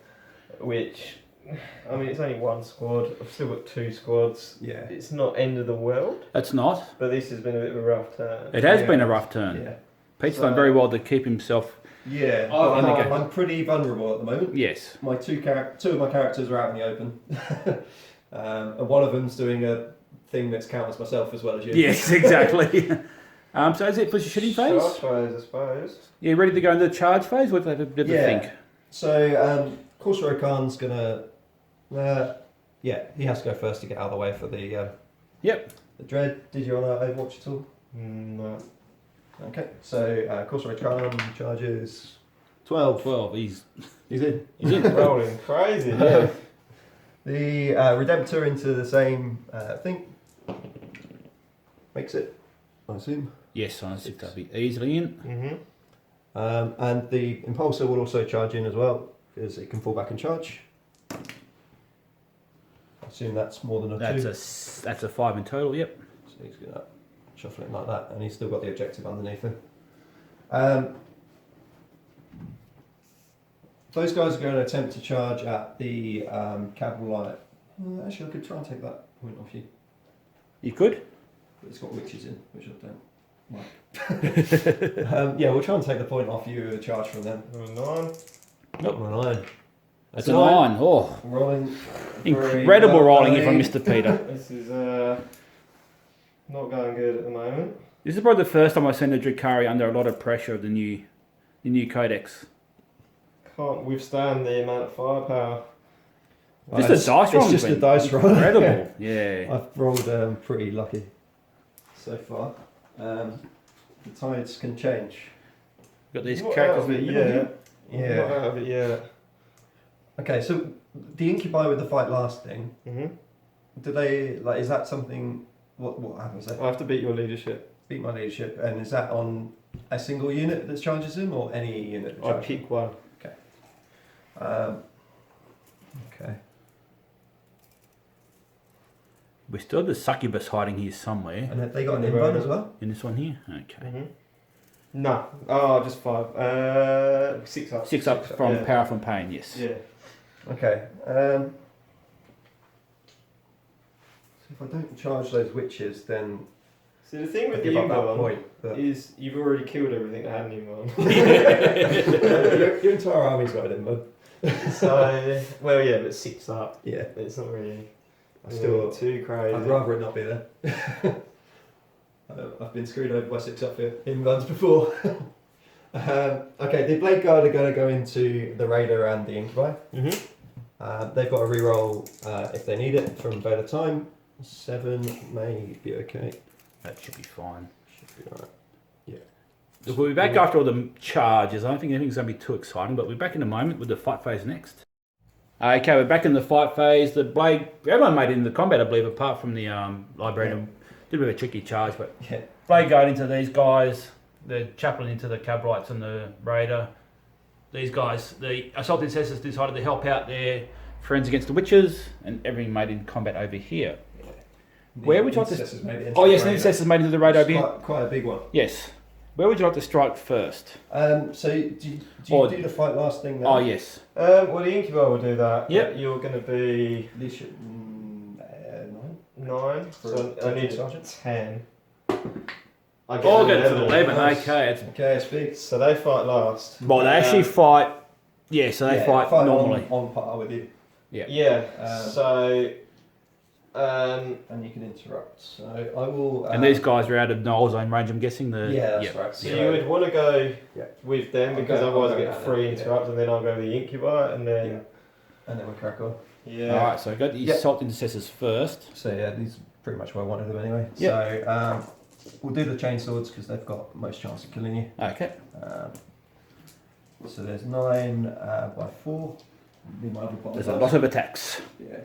Which, I mean, it's only 1 squad. I've still got 2 squads. Yeah. It's not end of the world, That's not. but this has been a bit of a rough turn. It has Yeah. been a rough turn. Yeah. Pete's So- done very well to keep himself. Yeah. Oh, I'm, okay. I'm pretty vulnerable at the moment. Yes. My two of my characters are out in the open. And one of them's doing a thing that's counters myself as well as you. Yes, exactly. So is it for your shooting phase? Charge phase, I suppose. You ready to go into the charge phase? What do they have a bit of a think? So, Corsair Khan's gonna. He has to go first to get out of the way for the. Yep. The dread. Did you want to Overwatch at all? No. Okay. So, Corsair Khan charges 12. 12. He's in. in. Rolling crazy, yeah. The Redemptor into the same thing. Makes it, I assume. Yes, I think that'll be easily in. Mm-hmm. And the Impulsor will also charge in as well, because it can fall back and charge. I assume that's more than a 2. That's a 5 in total. Yep. So he's going to shuffle it like that, and he's still got the objective underneath him. Those guys are going to attempt to charge at the capital light. Actually, I could try and take that point off you. You could. But it's got witches in, which I don't like. We'll try and take the point off you with a charge from them. 9. Nope. On a 9. That's a 9. Oh, Rolling. incredible rolling here from Mr. Peter. This is not going good at the moment. This is probably the first time I've seen the Drukhari under a lot of pressure of the new codex. Can't withstand the amount of firepower. Just a dice roll. It's just a dice roll. Incredible. Yeah. I've rolled pretty lucky so far. The tides can change. Got these Not characters. out of it yet. Yeah. Not out of it yet. Okay, so the Incubi with the fight last thing, Mm-hmm. do they, like, is that something, what happens there? I have to beat your leadership. Beat my leadership, and is that on a single unit that charges him, or any unit that I charges him? pick one. Okay. We still have the succubus hiding here somewhere. And have they got an invuln as well? In this one here? Okay. Mm-hmm. No. Oh, just 5. 6 up. 6 up from yeah. power from pain, yes. Yeah. Okay. So if I don't charge those witches, then So the thing I with the give up that invuln point. But is you've already killed everything that had an invuln. your entire army's got an invuln. So, well, yeah, but 6 up. Yeah. It's not really Still, too crazy. I'd rather it not be there. I've been screwed over by 6 up here in runs before. Okay, the Blade Guard are going to go into the Raider and the Incubi. Mm-hmm. They've got a reroll if they need it from Veil of Time. 7 may be okay. That should be fine. Should be alright. We'll be back after all the charges. I don't think anything's going to be too exciting, but we're back in a moment with the fight phase next. Okay, we're back in the fight phase. The Blade, everyone made it into the combat, I believe, apart from the Librarian. Did a bit of a tricky charge, but Yeah. Blade going into these guys, the Chaplain into the Cabalites and the Raider. These guys, the Assault Ancestors decided to help out their friends against the Witches, and everything made in combat over here. Where would you like to... Intercessors made it into Oh the yes, the Raider. Intercessors made into the Raider over It's here. quite a big one. Yes. Where would you like to strike first? So do you do the fight last thing now? Oh, yes. Well, the incubator will do that. Yep. You're going to be Leadership 9. 9. So I need Sergeant. 10. I get Oh, get to 11. Nice. Okay. Okay, it's big. So they fight last. Well, they actually fight. Yeah, so they fight normally. on par with you. Yeah. So. And you can interrupt. So I will. And these guys are out of Noel's own range, I'm guessing. That's right. So you would want to go with them because otherwise I I'll get go 3 down, interrupts, and then I'll go to the incubator, and then and then we'll crack on. yeah. All right, so go to the assault intercessors first. So yeah, these are pretty much where I wanted them anyway. Yep. So we'll do the chain swords because they've got most chance of killing you. Okay. So there's 9 by 4. Need my other bottom There's a dice. lot of attacks. Yeah.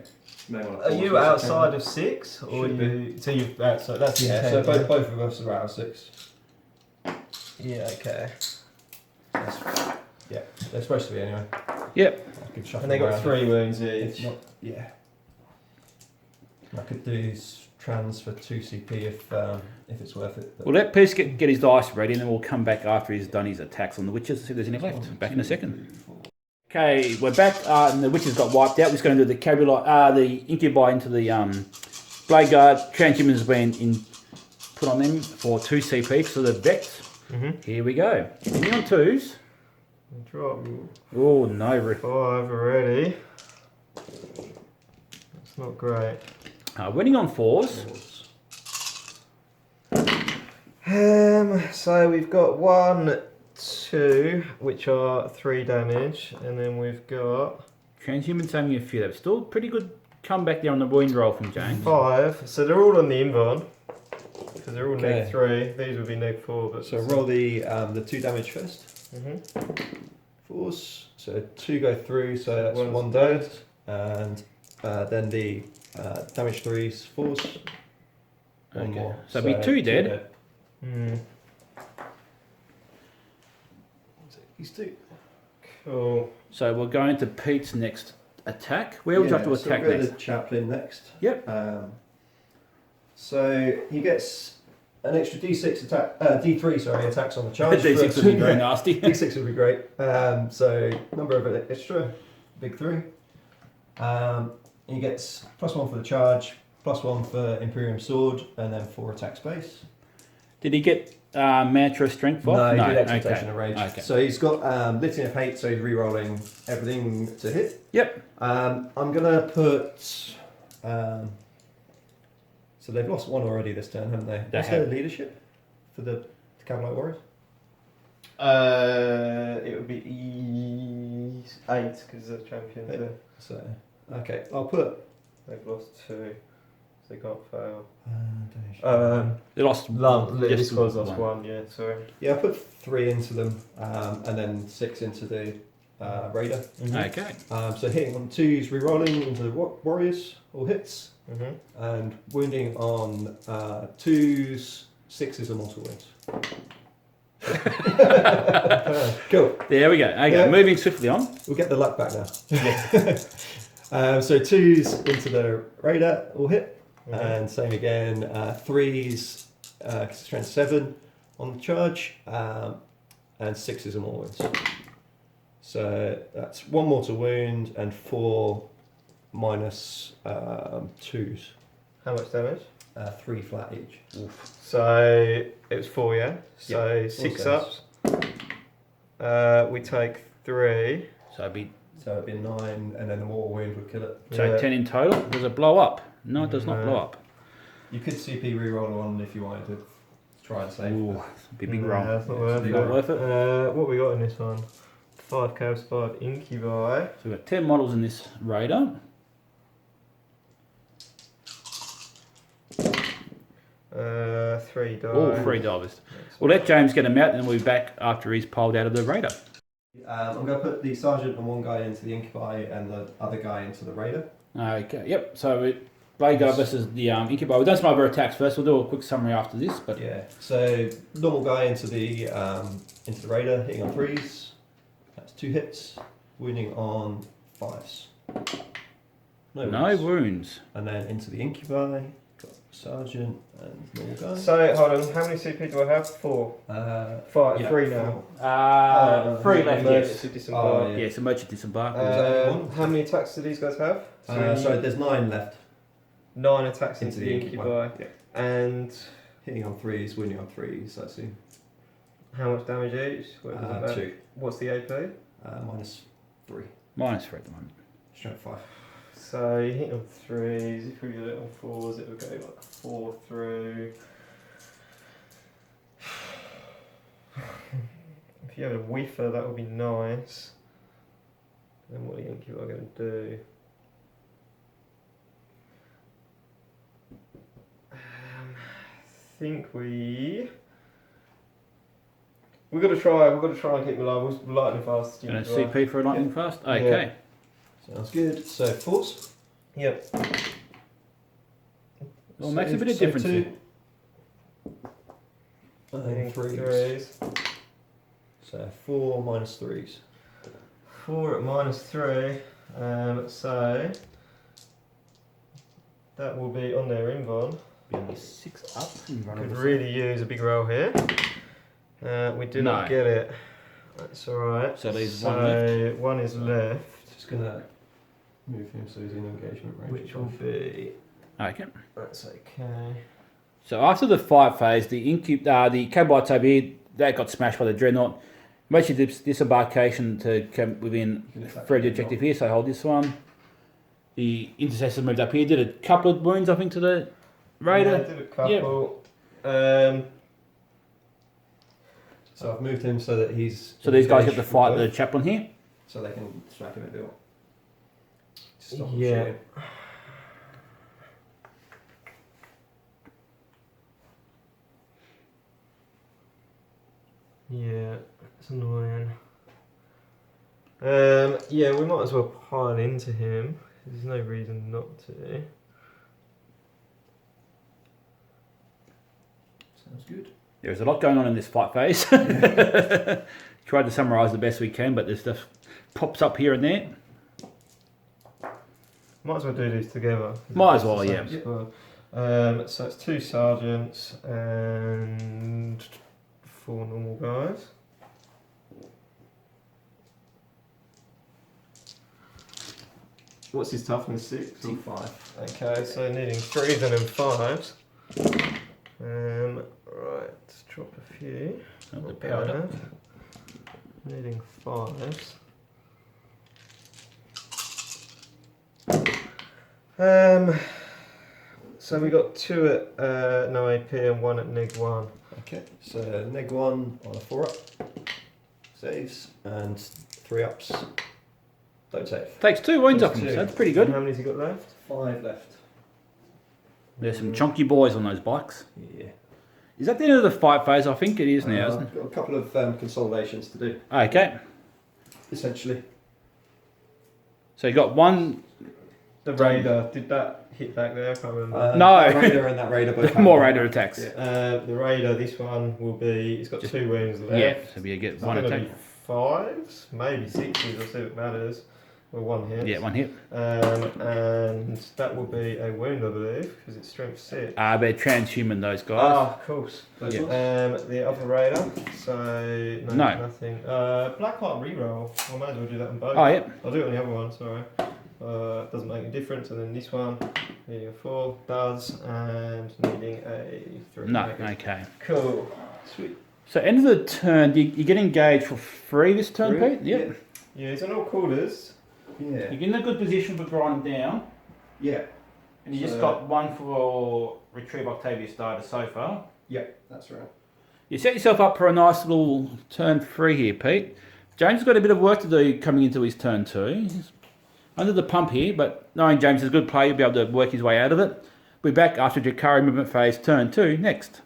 May wanna Are pause you for a second. outside of 6, or Should you? So you're outside. That's Yeah. 10, So yeah? both of us are out of 6. Yeah. Okay. Yeah. They're supposed to be anyway. Yep. I could shuffle And they got around. 3 wounds If each. not, yeah. I could do trans for 2 CP if it's worth it. But We'll let Peace get his dice ready, and then we'll come back after he's done his attacks on the witches to see if there's any left. Back in a second. Okay, we're back, and the witches got wiped out. We're just going to do the incubi into the blade guard. Transhumans have been put on them for 2 CP, so the Vex. Here we go. Any on 2s? Drop Oh, no. 5 already. That's not great. Winning on 4s. So we've got 1, 2, which are 3 damage, and then we've got Transhumans having a few. They've still pretty good comeback there on the wound roll from James. 5. So they're all on the invuln because they're all Okay. -3. These would be -4, but So roll the 2 damage first. Mhm. 4s. So 2 go through. So that's One's 1 dead, and then the damage 3s, 4s. One Okay. more. So it'd be 2 dead. Hmm. These 2. Cool. So we're going to Pete's next attack. Where would you like to attack so we'll go next? to the chaplain next. Yep. So he gets an extra D6 attack, D3 sorry, attacks on the charge. D6 would be very nasty. D6 would be great. So number of it extra, big 3. He gets +1 for the charge, +1 for Imperium Sword, and then 4 attack space. Did he get mantra strength off? No, he did exaltation of rage. Okay. So he's got Litany of Hate, so he's re-rolling everything to hit. Yep. I'm gonna put. So they've lost 1 already this turn, haven't they? They What's have. their leadership for the Cavalite Warriors? It would be 8 because they're champions. Yeah. Yeah. So okay, I'll put. They've lost 2, so they can't fail. Donation. They lost This just was lost 1. Yeah, sorry. Yeah, I put 3 into them, and then 6 into the Raider. Okay. So hitting on 2s, re-rolling into the Warriors, all hits, and wounding on 2s, 6s are mortal wounds. Cool. There we go. Okay, Yeah. moving swiftly on. We'll get the luck back now. So 2s into the Raider, all hit, and same again. 3s, because it's strength 7 on the charge, and 6s are more wounds. So that's 1 mortal wound and 4 minus 2s. How much damage? 3 flat each. So it was 4, yeah. So Yeah, 6 all ups. We take 3. So it'd be So it'd be 9, and then the mortal wound would kill it. so 10 in total. Does it blow up? No, it does not No. blow up. You could CP reroll on if you wanted to try and save. Ooh, it'd be a big No, roll. that's not Yeah, worth it's it. Not worth it. What we got in this one? 5 cabs, 5 incubi. So we've got 10 models in this Raider. 3 die. All 3 divers. We'll let James get them out, and then we'll be back after he's pulled out of the Raider. I'm going to put the sergeant and 1 guy into the incubi and the other guy into the Raider. Okay, yep. So Blade Guard versus the Incubi. We've done some other attacks first. We'll do a quick summary after this. But Yeah. So normal guy into the Raider, hitting on 3s. That's 2 hits. Wounding on 5s. no wounds. And then into the incubi. Sergeant and normal guy. So hold on, how many CP do I have? 4. 5. Yeah, 3 now. 3 left, yes. Emergency disembark. Oh, yeah. Yes, emergency disembark. How many attacks do these guys have? So there's 9 left. 9 attacks into Into the the incubi. Yeah. And Hitting on 3s, winning on 3s, let's see. how much damage each? 2. What's the AP? -3. -3 at the moment. Strength 5. So you hit on 3s, if we get it on 4s, it would go like 4 through. If you have a whiffer, that would be nice. Then what do you think you are going to do? I think we've got to try and keep them alive. We're lightning fast. Gonna CP for a lightning fast? Okay. Sounds good. So 4s. Yep. Well, it makes a bit of difference. 2. Hitting And 3s. 3s. So 4 -3s. 4 at -3. So that will be on their invuln. Be only 6 up. in front of Could us. really use a big roll here. We do not No. get it. That's alright. So there's one left. One is left, Just gonna move him so he's in engagement range. which will be. Okay. That's okay. So after the fight phase, the Cabots over here, that got smashed by the Dreadnought. Emergency disembarkation to come within 3 of the objective here, so hold this one. The Intercessor moved up here, did a couple of wounds, I think, to the Raider. Yeah, did a couple. So I've moved him so that he's. So these guys get engaged to with fight the both, chaplain here. So they can smack him a bit. Stop him Yeah. shooting. Yeah, it's annoying. Yeah, we might as well pile into him. There's no reason not to. Sounds good. There's a lot going on in this fight phase. Tried to summarise the best we can, but this stuff pops up here and there. Might as well do these together. Might as well, It's the yeah. same squad. So it's 2 sergeants and 4 normal guys. What's his toughness? 6 or T5. Okay, so needing 3s and then 5s. Right, let's drop a few. Oh, the Not powder. bad. Needing 5s. So we got 2 at no AP and 1 at -1. Okay, so neg 1 on a 4 up. Saves. And 3 ups. Don't save. Takes 2 wounds Takes off him, 2. so that's pretty And good. how many's he got left? 5 left. There's some chunky boys on those bikes. Yeah. Is that the end of the fight phase? I think it is now, isn't it? I've got a couple of consolidations to do, Okay. essentially. So you got one. The Raider, did that hit back there? I can't remember. No. That Raider and that Raider both have More one. Raider attacks. Yeah. The Raider, this one will be, it's got Just- 2 wounds left. Yeah, so you get It's one gonna attack. be 5s, maybe 6s, I'll see what matters. With 1 hit. Yeah, one hit. And that will be a wound, I believe, because it's strength 6. They're transhuman, those guys. Ah, of course. Those Yeah. ones? The other Raider, so no, No. nothing. Blackheart reroll. I might as well do that on both. Oh, yeah. I'll do it on the other one. Sorry. Doesn't make a difference. And then this one, needing a 4 does, and needing a 3. No, Make it. okay. Cool. Sweet. So end of the turn, you get engaged for free this turn, 3? Pete? Yep. Yeah, it's on all quarters. Yeah. You get in a good position for grinding down, Yeah. and you just So- got one for Retrieve Octavius Data so far. Yeah, that's right. You set yourself up for a nice little turn 3 here, Pete. James has got a bit of work to do coming into his turn 2. He's under the pump here, but knowing James is a good player, he'll be able to work his way out of it. We're back after Drukhari movement phase turn 2 next.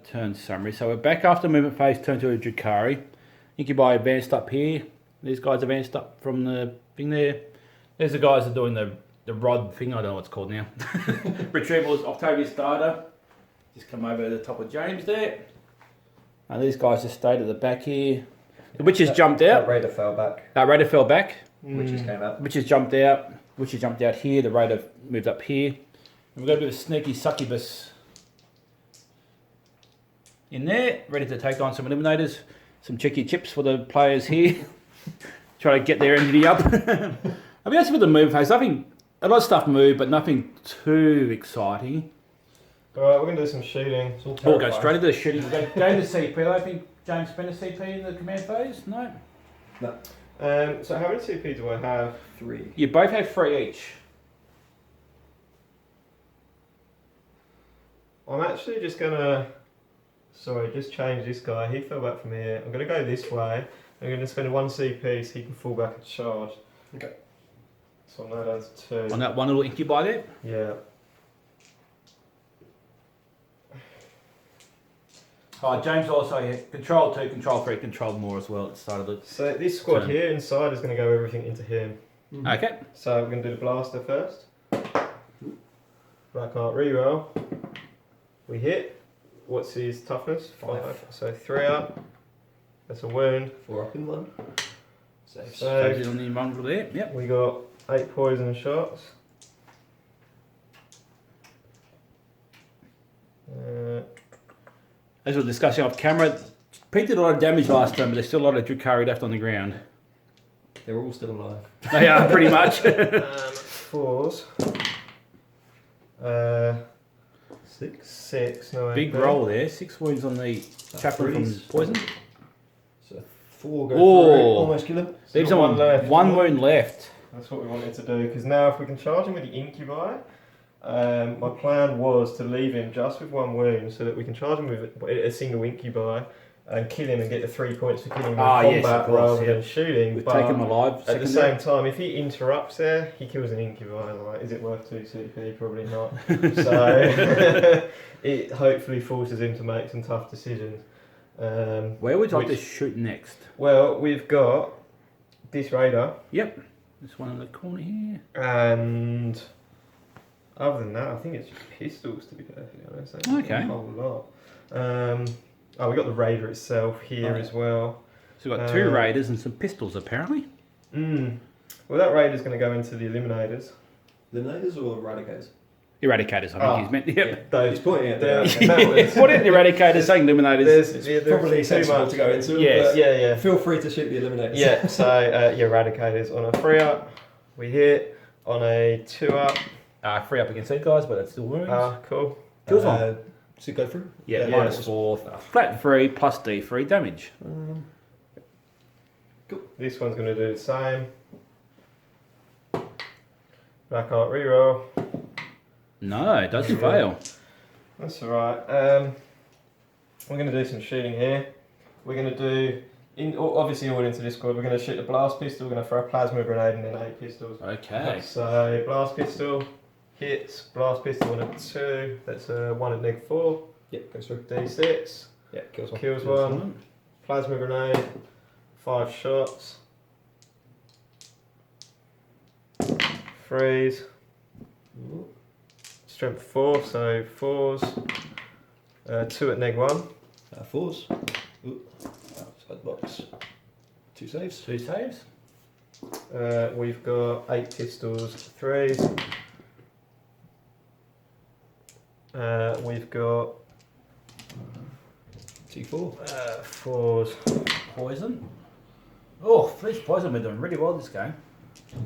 Turn summary. So we're back after movement phase turn 2 of Drukhari. Incubi advanced up here. These guys advanced up from the thing there. There's the guys that are doing the rod thing. I don't know what it's called now. Retrievals, Octavius Data. Just come over to the top of James there. And these guys just stayed at the back here. The witches jumped That out. Raider fell back. That Raider fell back. Witches came out. Witches jumped out. Witches jumped out here. The Raider moved up here. And we've got a bit of sneaky succubus in there, ready to take on some eliminators. Some cheeky chips for the players here. Try to get their energy up. I mean, that's with the move phase. Nothing, a lot of stuff moved, but nothing too exciting. Alright, we're going to do some shooting. We'll go straight into the shooting. We'll go to CP. I don't think James spent a CP in the command phase. No. No. So how many CP do I have? 3. You both have 3 each. I'm actually just going to... Sorry, just change this guy. He fell back from here. I'm going to go this way. I'm going to spend 1 CP so he can fall back and charge. Okay. So I'm now down to 2. On that one little incubi there. Yeah. Oh, James also had control 2, control 3, control more as well at the start of the... So this squad turn. here inside is going to go everything into him. Okay. So we're going to do the blaster first. Black art reroll. We hit. What's his toughness? 5. So 3 up. That's a wound. 4 up in 1. Saves. Saves it So on the mongrel there. Yep. we got 8 poison shots. As we were discussing off camera, Pete did a lot of damage last time, but there's still a lot of Drukhari left on the ground. They're all still alive. They are, pretty much. 4s. 6. 6. No Big AP. roll there. 6 wounds on the chaplain from threes. poison. So 4 go Oh. through. Almost kill him. Still Leaves him one on left. 1 wound left. That's what we wanted to do, because now if we can charge him with the incubi, my plan was to leave him just with 1 wound so that we can charge him with a single incubi and kill him and get the 3 points for killing him in Yes, combat of course, rather yeah. than shooting. We've But taken him alive. at the secondary. same time, if he interrupts there, he kills an incubi. Like, is it worth 2 CP? Probably not. So it hopefully forces him to make some tough decisions. Where would you like to shoot next? Well, we've got this raider. Yep. This one in the corner here. And other than that, I think it's just pistols, to be perfectly honest. That's Okay. A whole lot. We got the Raider itself here as well. So we've got 2 raiders and some pistols, apparently. Well, that Raider's going to go into the Eliminators. Eliminators or Eradicators? Eradicators, I think he's meant. Yep. He's Those, pointing at the What in Eradicators saying Eliminators? there's probably too sensible much. to go into. Yes. But Yeah. feel free to shoot the Eliminators. Yeah, so Eradicators on a 3 up, we hit. On a 2 up, 3 up against these guys, but it's still wounds. cool. Kills one. Does it go through? Yeah, yeah, minus 4. Flat 3 plus D3 damage. This one's going to do the same. Black art reroll. No, it doesn't fail. That's alright. We're going to do some shooting here. We're going to do, obviously all into this squad, we're going to shoot the blast pistol, we're going to throw a plasma grenade and then 8 pistols. Okay. So blast pistol hits, blast pistol on a 2, that's a 1 at -4, Yep, goes through. D6, Yeah, kills one. kills 1, plasma grenade, 5 shots, freeze, strength 4, so 4s, 2 at -1. 4s. Ooh. Outside the box. 2 saves. 2 saves. We've got 8 pistols, 3s. We've got 2-4. 4s, Poison. Oh, this poison, we're doing really well this game.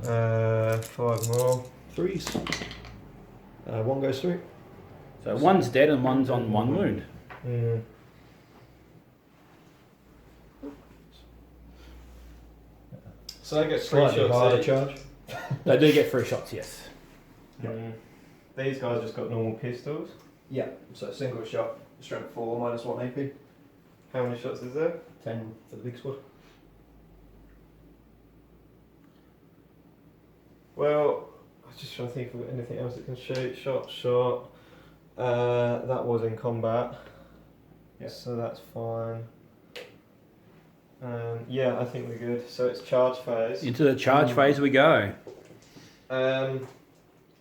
5 more. 3s. 1 goes through. So 1's dead and 1's on 1 wound. So I get 3 Slightly shots harder each. charge. They do get 3 shots, yes. These guys just got normal pistols. Yeah, so single shot, strength 4, minus 1 AP. How many shots is there? 10 for the big squad. Well, I was just trying to think of anything else that can shoot. Shot. That was in combat. Yeah. So that's fine. Yeah, I think we're good. So it's charge phase. Into the charge phase we go. The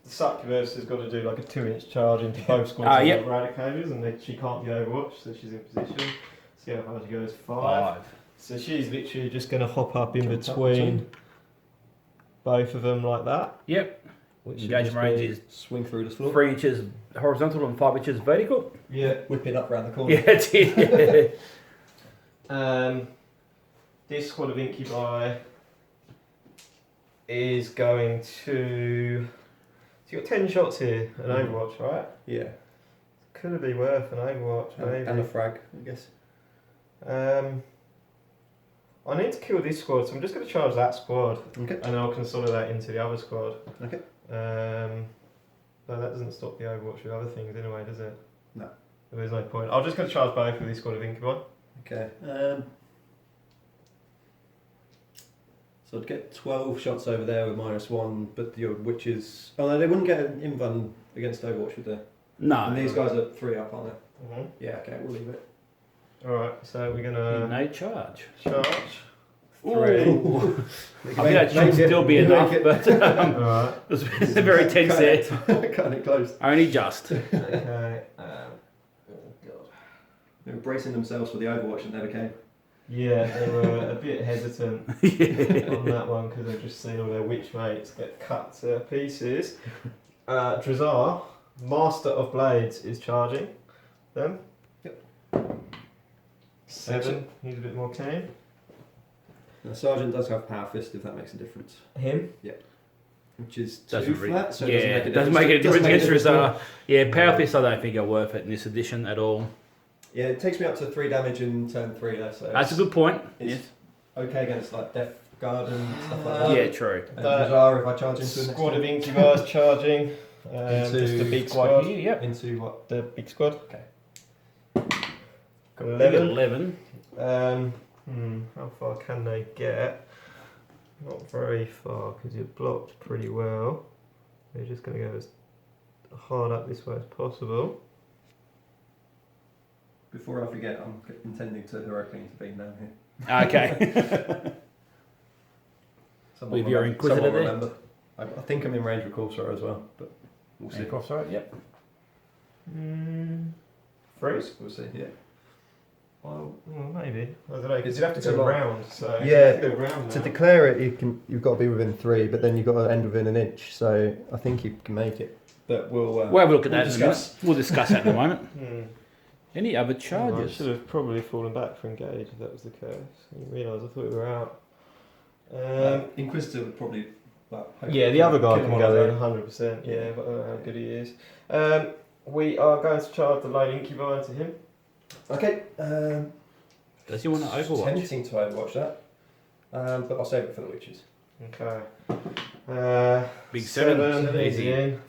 succubus has got to do like a 2-inch charge into both squads of yep. eradicators, and then she can't be overwatched, so she's in position. See how far she goes. 5. So she's literally just going to hop up in Jump up between both of them like that. Yep. Which Engagement range is swing through the floor. 3 inches horizontal and 5 inches vertical. Yeah. Whipping up around the corner. Yeah, it's it. This squad of incubi is going to. So you've got 10 shots here, an Overwatch, right? Yeah. Could it be worth an Overwatch, maybe? And a frag, I guess. I need to kill this squad, so I'm just going to charge that squad. Okay. And then I'll consolidate into the other squad. Okay. But that doesn't stop the Overwatch with other things anyway, does it? No. There's no point. I'm just going to charge both with this squad of incubi. Okay. So I'd get 12 shots over there with -1, but your witches. Oh no, they wouldn't get an invuln against Overwatch, would they? No. And these guys are 3 up, aren't they? Mm-hmm. Yeah. Okay, we'll leave it. Alright, so we're going to No charge. charge. Ooh. I think that should still be enough, but Alright. it was a very tense set. Cutting it close. Only just. Okay. Oh god. They were bracing themselves for the Overwatch that never came. Yeah, they were a bit hesitant on that one because they've just seen all their witch mates get cut to pieces. Drazar, Master of Blades, is charging them. Yep. 7, he's a bit more keen. The Sergeant does have Power Fist, if that makes a difference. Him? Which is 2 Doesn't for really- that, so yeah, it it doesn't make a difference against difference. Drazar. Yeah, Power Fists I don't think are worth it in this edition at all. Yeah, it takes me up to 3 damage in turn 3 there, so That's a good point. it's Yes. okay against like Death Guard and stuff like that. Yeah, true. And That Drazar if I charge into the next Squad of turn. Incubi charging. Into Just the big Squad squad. here, yep. Into what? The big squad. Okay. 11. 11. How far can they get? Not very far because you're blocked pretty well. They're just going to go as hard up this way as possible. Before I forget, I'm intending to heroically intervene down here. Okay. Someone With your remem- Inquisitor someone there? remember. I think I'm in range of Corsair as well, but we'll see. Crossroad, yep. Freeze? We'll see, yeah. Well, maybe. I don't know, because It's you'd have to too go long. round, so... Yeah, go round To now. declare it, you've got to be within 3, but then you've got to end within an inch, so I think you can make it. But we'll We'll have a look at we'll that in a minute. discuss. We'll discuss that in a moment. Hmm. Any other I charges? should have probably fallen back for engage if that was the case. I didn't realise, I thought we were out. Inquisitor would probably. Well, Yeah, the other guy kill him can on go his in own. 100%, yeah, but I don't know how good he is. We are going to charge the lone incubi into him. Okay. Does he want to Overwatch? Tempting to Overwatch that, but I'll save it for the witches. Okay. Big 7. He's Easy. in.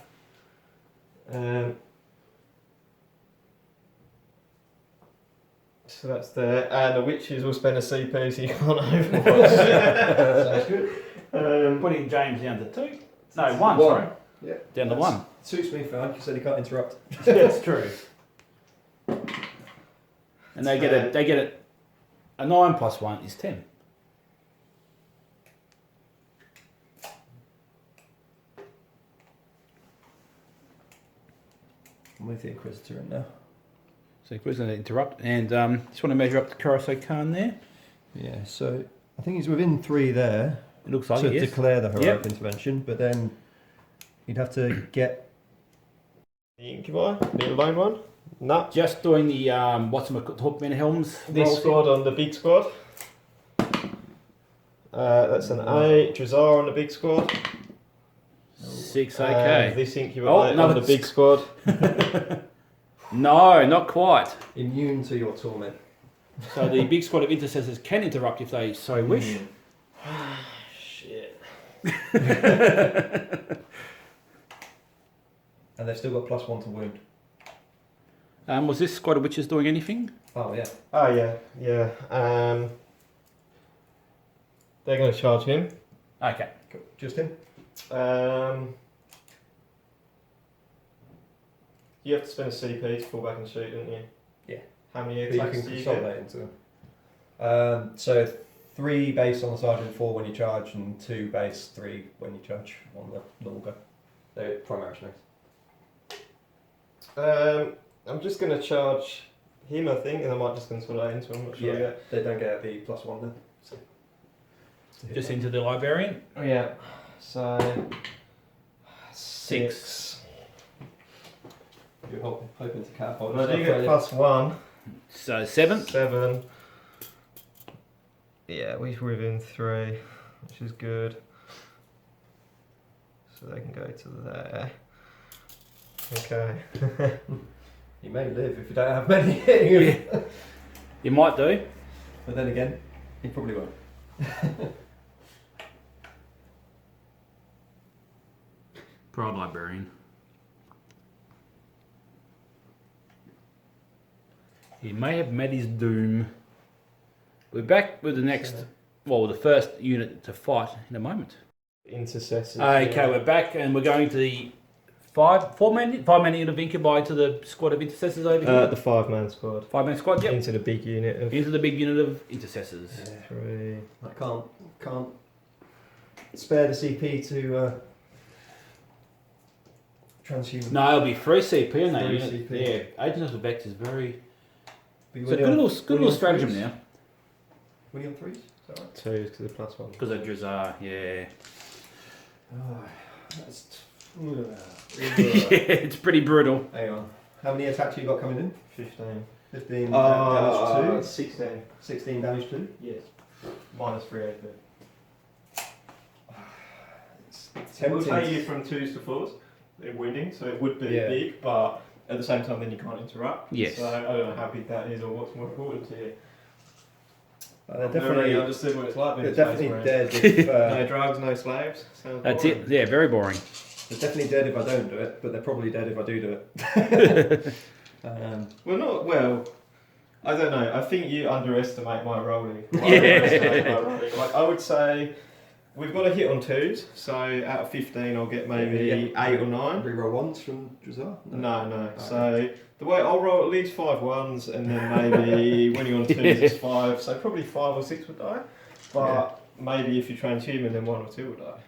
So that's there, and the witches will spend a CP so you can't Overwatch. Sounds good. Putting James down to 2. No, 1, One. sorry. Yeah. Down to That's- 1. Suits me fine. You said you can't interrupt. That's true. And they get a 9 plus 1 is 10. I'm with the Inquisitor in now. So Chris going to interrupt and just want to measure up the Coruscant Khan there. Yeah. So I think he's within 3 there It looks like to it is. declare the heroic Yep. intervention, but then you'd have to get. The incubi, the lone one. No. Just doing the Hookman Helms. This rolls squad on the big squad. That's an 8. Drazar on the big squad. here. 6, And okay. this incubi Oh, on no, the it's- big squad. No, not quite. Immune to your torment. So the big squad of intercessors can interrupt if they so wish. Shit. And they've still got +1 to wound. Was this squad of witches doing anything? Oh yeah. Oh yeah, yeah. They're going to charge him. Okay. Cool. Just him. You have to spend a CP to fall back and shoot, don't you? Yeah. How many But you attacks can do you get? consolidate into them. So 3 base on the sergeant, 4 when you charge, and 2 base, 3 when you charge on the normal go. They're primary strength. I'm just going to charge him, I think, and I might just consolidate into him. I'm not sure yet. They don't get the +1 then. So. Just into the librarian. Oh, yeah. So 6. You're hoping to catapult. Well, I do get +1. So 7. 7. Yeah, we're within 3, which is good. So they can go to there. Okay. You may live if you don't have many hitting him. Yeah. You might do. But then again, he probably won't. Pride Librarian. He may have met his doom. We're back with the next, well, the first unit to fight in a moment. Intercessors. Okay, we're back and we're going to the 5-man unit of Incubi to the squad of intercessors over here. The 5-man squad. 5-man squad, yep. Into the big unit of Into the big unit of intercessors. 3. I can't spare the CP to transhuman. No, it'll be 3 CP on that 3 unit. CP. Yeah, Agents of Vex is very... But It's a good little stratagem now. Were you on 3s? Is that right? 2 because of +1. Because of Drazar, yeah. Oh, that's... Yeah, it's pretty brutal. Hang on. How many attacks you got coming in? 15. 15 damage 2. 16. 16 damage 2. Yes. -3 AP. It's It will tempting. take you from 2s to 4s in winning, so it would be Yeah. big, but at the same time then you can't interrupt. Yes. So I don't know how big that is or what's more important to you. They're I've never really definitely, understood what it's like being they're a space definitely marine. dead if... No drugs, no slaves. Sounds That's boring. it. Yeah, very boring. they're definitely dead if I don't do it, but they're probably dead if I do it. Well, not well. I don't know. I think you underestimate my rolling. Like I would say, we've got a hit on 2s. So out of 15, I'll get maybe 8 or 9. Reroll 1s from Drazar? No. So the way I'll roll at least 5 1s, and then maybe when you're on 2s, it's 5. So probably 5 or 6 would die. But maybe if you transhuman, then 1 or 2 will die.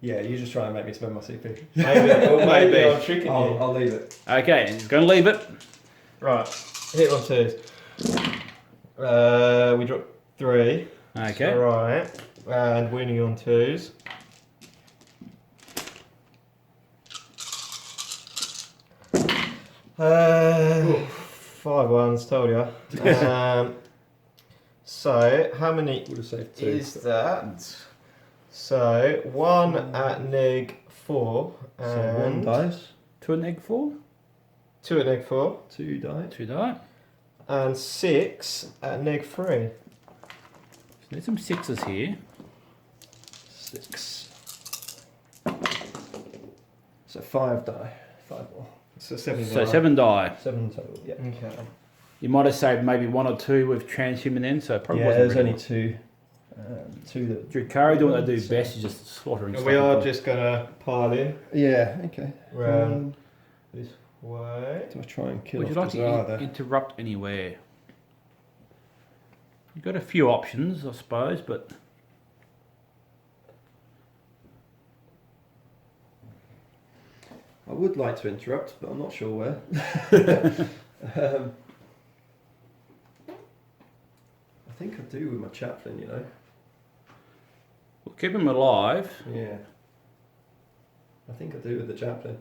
Yeah, you just try and make me spend my CP. Maybe, or maybe Maybe. I'm tricking you. I'll leave it. Okay, and he's going to leave it. Right, hit on 2s. We dropped 3. Okay. Alright, and winning on 2s. Five 1s, told ya. So, how many Would have saved 2. is that? So, 1 at neg 4, So 1 and dice, 2 and egg 4. 2 at neg 4, 2 die. 2 die. and 6 at neg 3. There's some 6s here. 6. So 5 die. 5 more. So 7 So 7 die. 7 total, yeah. Okay. You might have saved maybe 1 or 2 with transhuman then, so it probably Yeah, wasn't there's really- only 2. 2 that... Drukhari doing what they do best is just slaughtering stuff. We are in just going to pile in Yeah, okay. this way. Do I try and kill Would you off like Drazar to there? interrupt anywhere? You've got a few options, I suppose, but I would like to interrupt, but I'm not sure where. I think I do with my chaplain, you know. we'll keep him alive. Yeah. I think I do with the chaplain.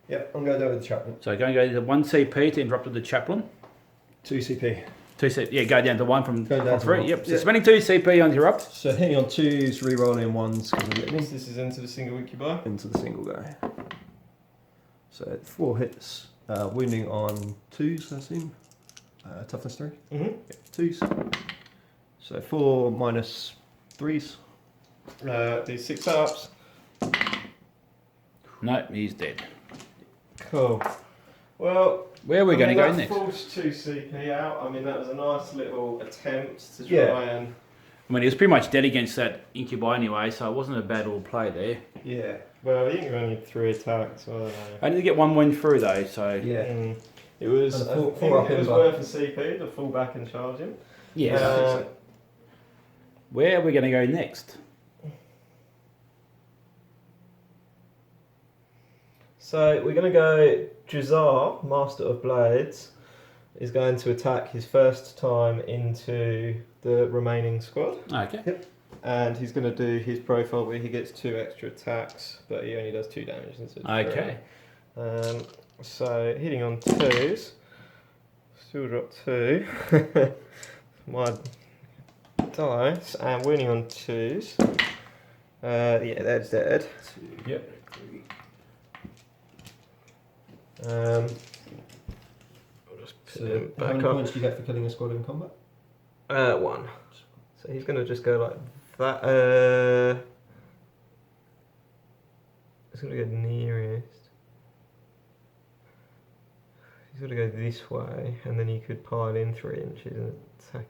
Yep, I'm going to go with the chaplain. So going to go to 1 CP to interrupt with the chaplain. 2 CP. 2 CP, yeah, go down to 1 from Go down to 3. 1. Yep, so Yep. spending 2 CP on interrupt. So hitting on 2s, re-rolling 1s because I'm getting This is into the single incubi. into the single guy. So 4 hits, wounding on 2s, I assume. Toughness 3. Mm-hmm. 2s. So 4 minus 3s. These 6 ups. No, he's dead. Cool. Well, Where are we going to go that next? forced 2 CP out. I mean, that was a nice little attempt to try Yeah. and. I mean, he was pretty much dead against that incubi anyway, so it wasn't a bad little play there. Yeah. Well, I think we only had 3 attacks. So I don't know. I did get 1 win through though, so Yeah. It was. And I four think up it was in worth a CP to fall back and charge him. yes. I think so. Where are we going to go next? So we're going to go. Drazar, Master of Blades, is going to attack his first time into the remaining squad. Okay. and he's going to do his profile where he gets 2 extra attacks, but he only does 2 damage instead of 3. Okay. So hitting on 2s, still drop 2. My dice, and winning on 2s. Yeah, that's dead. 2, Yep. 3. I'll just put So him how back many up. points do you get for killing a squad in combat? 1. So he's going to just go like that. He's going to go nearest. He's got to go this way, and then he could pile in 3 inches and attack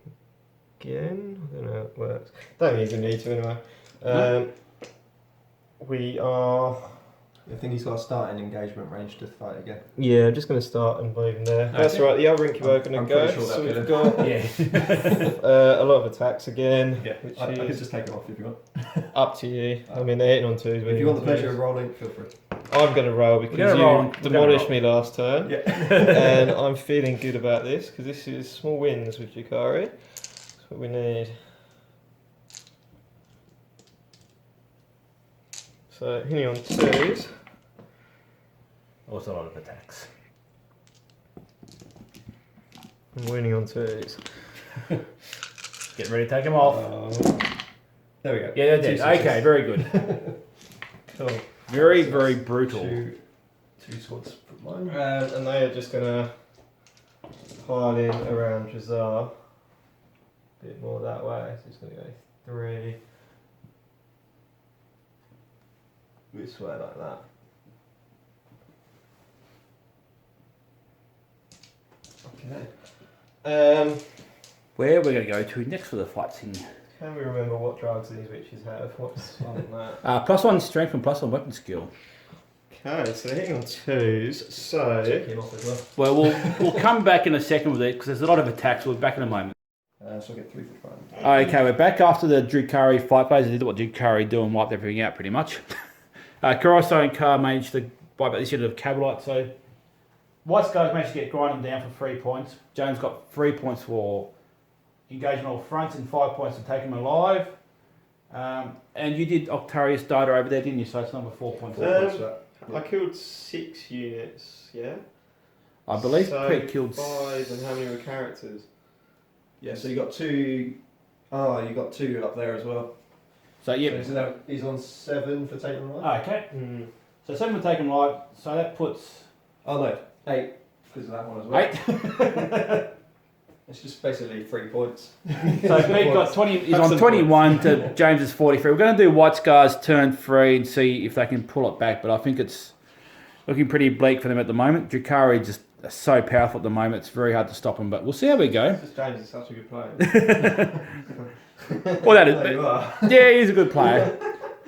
again. I don't know how it works. Don't even need to anyway. We are. I think he's got a starting engagement range to fight again. Yeah, I'm just going to start and move him there. That's Okay. right, the other incubator going I'm to go. pretty sure So that'll we've kill got Yeah. a lot of attacks again. Yeah, which I could is just take it off if you want. up to you. I mean, they're hitting on 2s. If you want the pleasure of rolling, feel free. I'm going to roll because gonna you roll. We're gonna demolished roll. me last turn. Yeah. And I'm feeling good about this because this is small wins with Drukhari. That's what we need. So hitting on 2s. Also a lot of attacks. I'm winning on 2s. Get ready to take them off. There we go. Yeah, they're 2 dead. sixes. Okay, very good. Cool. Very, very brutal. 2 squads for mine. And they are just going to pile in around Jazar. A bit more that way. So it's going to go 3. This way like that. Okay. Where we're going to go to next for the fight scene. Can we remember what drugs these witches have? What's on that? +1 strength and +1 weapon skill. Okay, so hitting on 2s. So Check him off as well. Well, we'll come back in a second with it because there's a lot of attacks. We'll be back in a moment. So I get 3 for fun. Okay, we're back after the Drukhari fight phase. I did what Drukhari do and wiped everything out pretty much. Kuroso and Carr managed to wipe out this unit of Cabalite. So White Scars managed to get grinding down for 3 points. Jones got 3 points for engagement all fronts and 5 points to take him alive. And you did Octarius data over there, didn't you? So it's number 4 points. I killed 6 units, yeah? I believe so Pete killed 5, and how many were characters? Yeah, so you got 2. Oh, you got 2 up there as well. So yeah. So he's on 7 for taking him alive. Okay. So 7 for taking alive. So that puts Oh no, 8 because of that one as well. 8. It's just basically 3 points. So Pete got 20. He's on 21 to James's 43. We're going to do White Scars turn 3 and see if they can pull it back. But I think it's looking pretty bleak for them at the moment. Drukhari just so powerful at the moment. It's very hard to stop them. But we'll see how we go. Just James is such a good player. Well, that There you is. are. Yeah, he's a good player.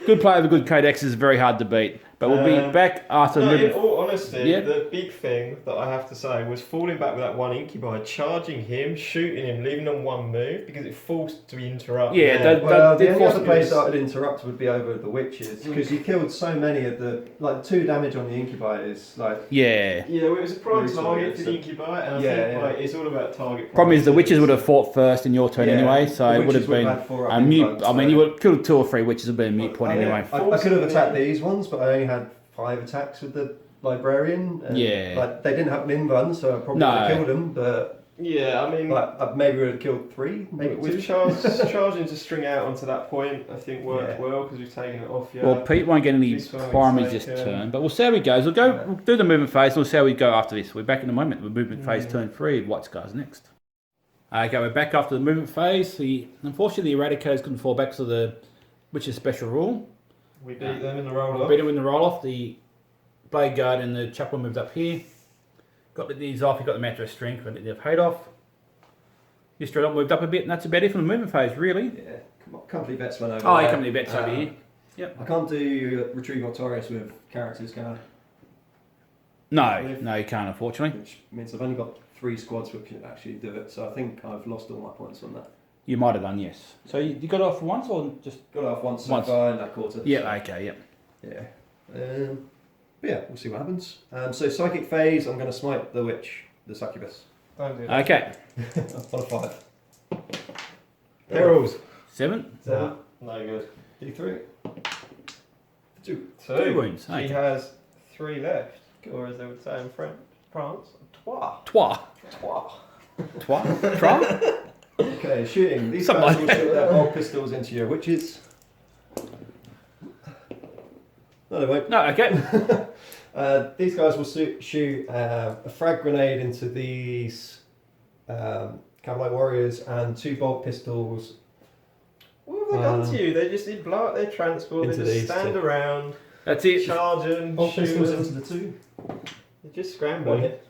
Good player with a good codex is very hard to beat. But we'll be back after No, the in all honesty, Yeah. the big thing that I have to say was falling back with that one incubi, charging him, shooting him, leaving him one move because it forced to be interrupted. Yeah, that Well, the did only force other me. place that I'd interrupt would be over the witches because you killed so many of the 2 damage on the incubitors. Yeah. Yeah, well, it was a prime Really target for sorry, the incubi, and I Yeah, think yeah. like, it's all about target. Problem is the promises. witches would have fought first in your turn Yeah, anyway, so the it would have witches would been have had 4 up a mute. influence, I mean, so- you would have killed 2 or 3 witches, would have been a mute point anyway. I could have attacked these ones, but I only had 5 attacks with the librarian. And Yeah. they didn't have an invuln, so I probably No. would have killed them. But Yeah, I mean, I maybe would have killed 3, maybe 2. with charging to string out onto that point, I think worked Yeah. well because we've taken it off. Yeah. Well, Pete won't get any This one we primaries take, this turn, but we'll see how he goes. We'll do the movement phase, and we'll see how we go after this. We're back in a moment with movement phase turn 3. White Scars next. Okay, we're back after the movement phase. Unfortunately, the Eradicators couldn't fall back to the Witch's special rule. we beat them in the roll Beat him in the roll-off. The Blade Guard and the Chaplain moved up here. Got these off. You got the Mantra of Strength, and they've paid off. This drop moved up a bit, and that's about it from the movement phase, really. Yeah, company vets went over. Oh, there. you company bets over here. I can't do Retrieve Octarius with characters, can I? No, you can't, unfortunately. Which means I've only got 3 squads which can actually do it, so I think I've lost all my points on that. You might have done, yes. So you got it off once, or just... Got off once so Once. far in that quarter. Yeah, okay, yeah. Yeah. But yeah, we'll see what happens. So Psychic Phase, I'm going to smite the Witch, the Succubus. Don't do that. Okay. On a 5. Perils. 7. So, No good. D3. 2. Two wounds. He Okay. has 3 left. Or as they would say in France, trois. Trois. Trois. Trois. Trois. Okay, shooting. These Something guys like will shoot their bolt pistols into your witches. No, they won't. No. Okay. These guys will shoot a frag grenade into these Cavalry warriors and 2 bolt pistols. What have they done to you? They just did blow up their transport. They Into just these stand two. around, That's it. charge and Bolt shoot pistols them. into the 2. They're just scrambling. 1 hit.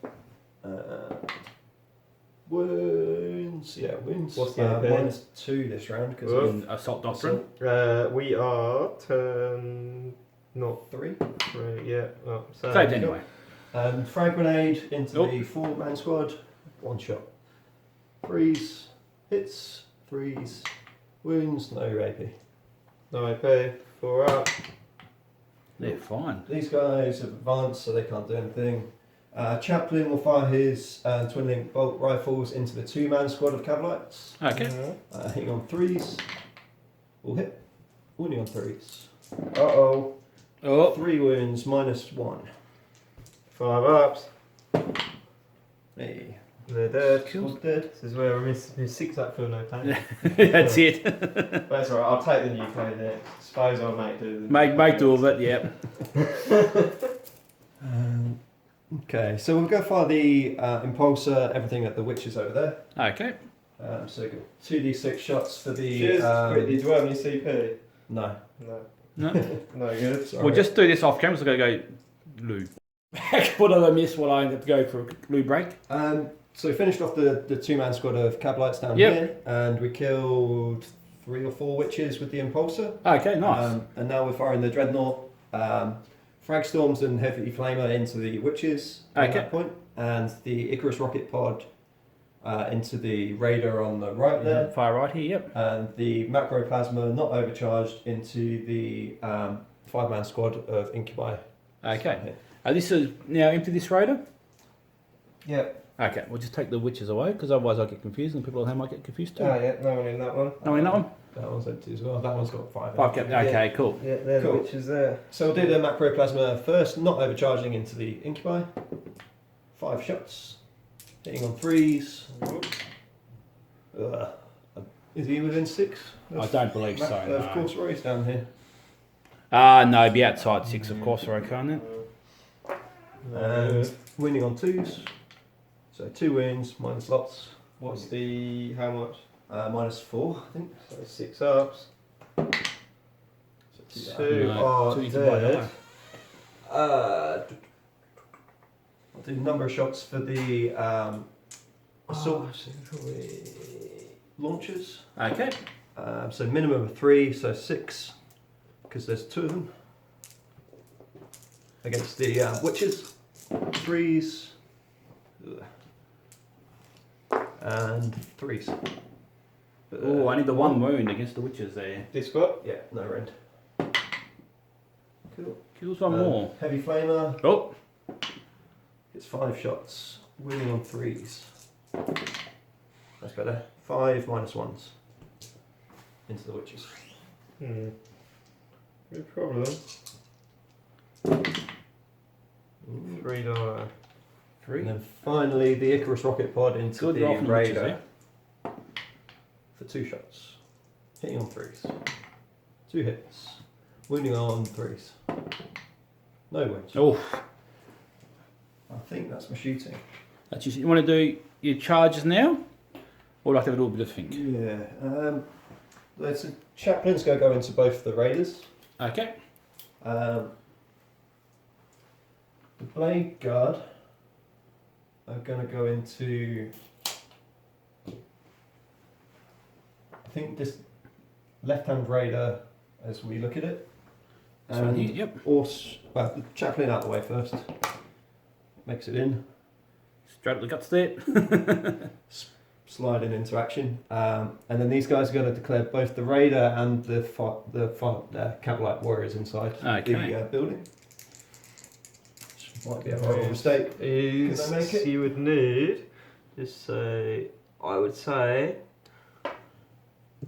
Wounds. Yeah, wounds. What's the AP? Minus 2 this round because Oof. In assault doctrine. We are turn not 3. 3. Yeah. Oh, so Saved anyway. Frag grenade into Nope. the 4-man squad. 1 shot. 3s. Hits. 3s. Wounds. No AP. No AP. 4 up. They're fine. These guys have advanced, so they can't do anything. Chaplain will fire his twin-link bolt rifles into the 2-man squad of Cavalites. Okay. Hitting on 3s. Will hit. Wounding on 3s. Uh-oh. Oh. 3 wounds, minus 1. 5 ups. Hey. They're dead. Kills dead. This is where I miss 6 up for no pain. That's it. But that's alright, I'll take the new code there. Suppose I'll make do. Make do of it. Yep. Okay, so we'll go fire the impulsor, everything at the witches over there. Okay. So 2d6 shots for the. Cheers. Quickly, do you have any CP? No. No. No. No good. Sorry. We'll just do this off camera. So I'm going to go loo. What did I miss while I ended up to go for a loo break? So we finished off the 2-man squad of Cavalites down Yep. here, and we killed 3 or 4 witches with the impulsor. Okay, nice. And now we're firing the dreadnought, frag storms and heavy flamer into the witches at Okay. that point, and the Icarus rocket pod into the raider on the right there, Fire right here. Yep. and the macroplasma not overcharged into the 5-man squad of incubi. Okay. This is now empty. This raider. Yep. Okay, we'll just take the witches away because otherwise I'll get confused and people at home might get confused too. Oh yeah, no one in that one. No one in that one? That one's empty as well. That one's got 5. Okay, okay, cool. Yeah, there's Cool. the witches there. So we'll do the macroplasma first, not overcharging into the incubi. 5 shots, hitting on 3s. Is he within 6? I don't believe so. Of No. course, Roy's down here. No, it'd be outside 6, of course, right, can't it? And winning on 2s. So 2 wins, minus lots. What's the how much? Minus 4, I think. So 6 ups. So 2 No, are 2 you can buy, dead. don't I'll do number of shots for the assault launchers. Okay. So minimum of 3, so 6, because there's 2 of them. Against the witches, 3s, and 3s. Oh, I need the 1 wound against the witches there. This got? Yeah, no rend. Cool. Kills 1 more. Heavy flamer, Oh, gets 5 shots, winning on 3s. That's better. 5 minus 1s into the witches. Good problem. 3 die. 3. And then finally the Icarus rocket pod into Good the roll from the witches raider for 2 shots. Hitting on 3s. 2 hits. Wounding on 3s. No wounds. Oh, I think that's my shooting. that's you want to do your charges now? Or like have a little bit of think? Yeah. There's a chaplain's going to go into both the raiders. Okay. The blade guard are going to go into, I think, this left-hand raider as we look at it. This one here, yep. Well, the chaplain out of the way first. Makes it in. Straight up the guts there. Sliding into action. And then these guys are going to declare both the raider and the Cavalite warriors inside Okay. the building. Which might be a horrible mistake. Is Can I make it? you would need just say I would say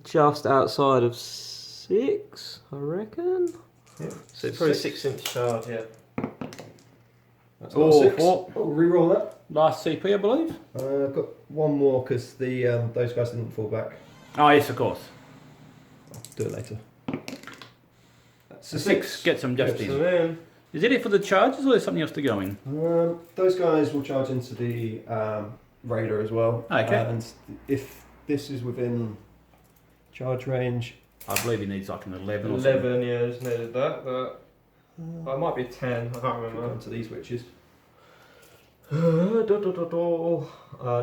just outside of 6. 6, I reckon. Yeah. So it's probably 6-inch charge, yeah. That's Oh, not 6. four. I'll re-roll that. Last CP, I believe. I've got one more because the those guys didn't fall back. Oh, yes, of course. I'll do it later. That's a Six. 6. Get some just So in. then, Is it for the charges or is something else to go in? Those guys will charge into the Raider as well. Okay. And if this is within charge range, I believe he needs like an 11 or something. 11 years needed that, but it might be 10, I can't remember. onto these witches.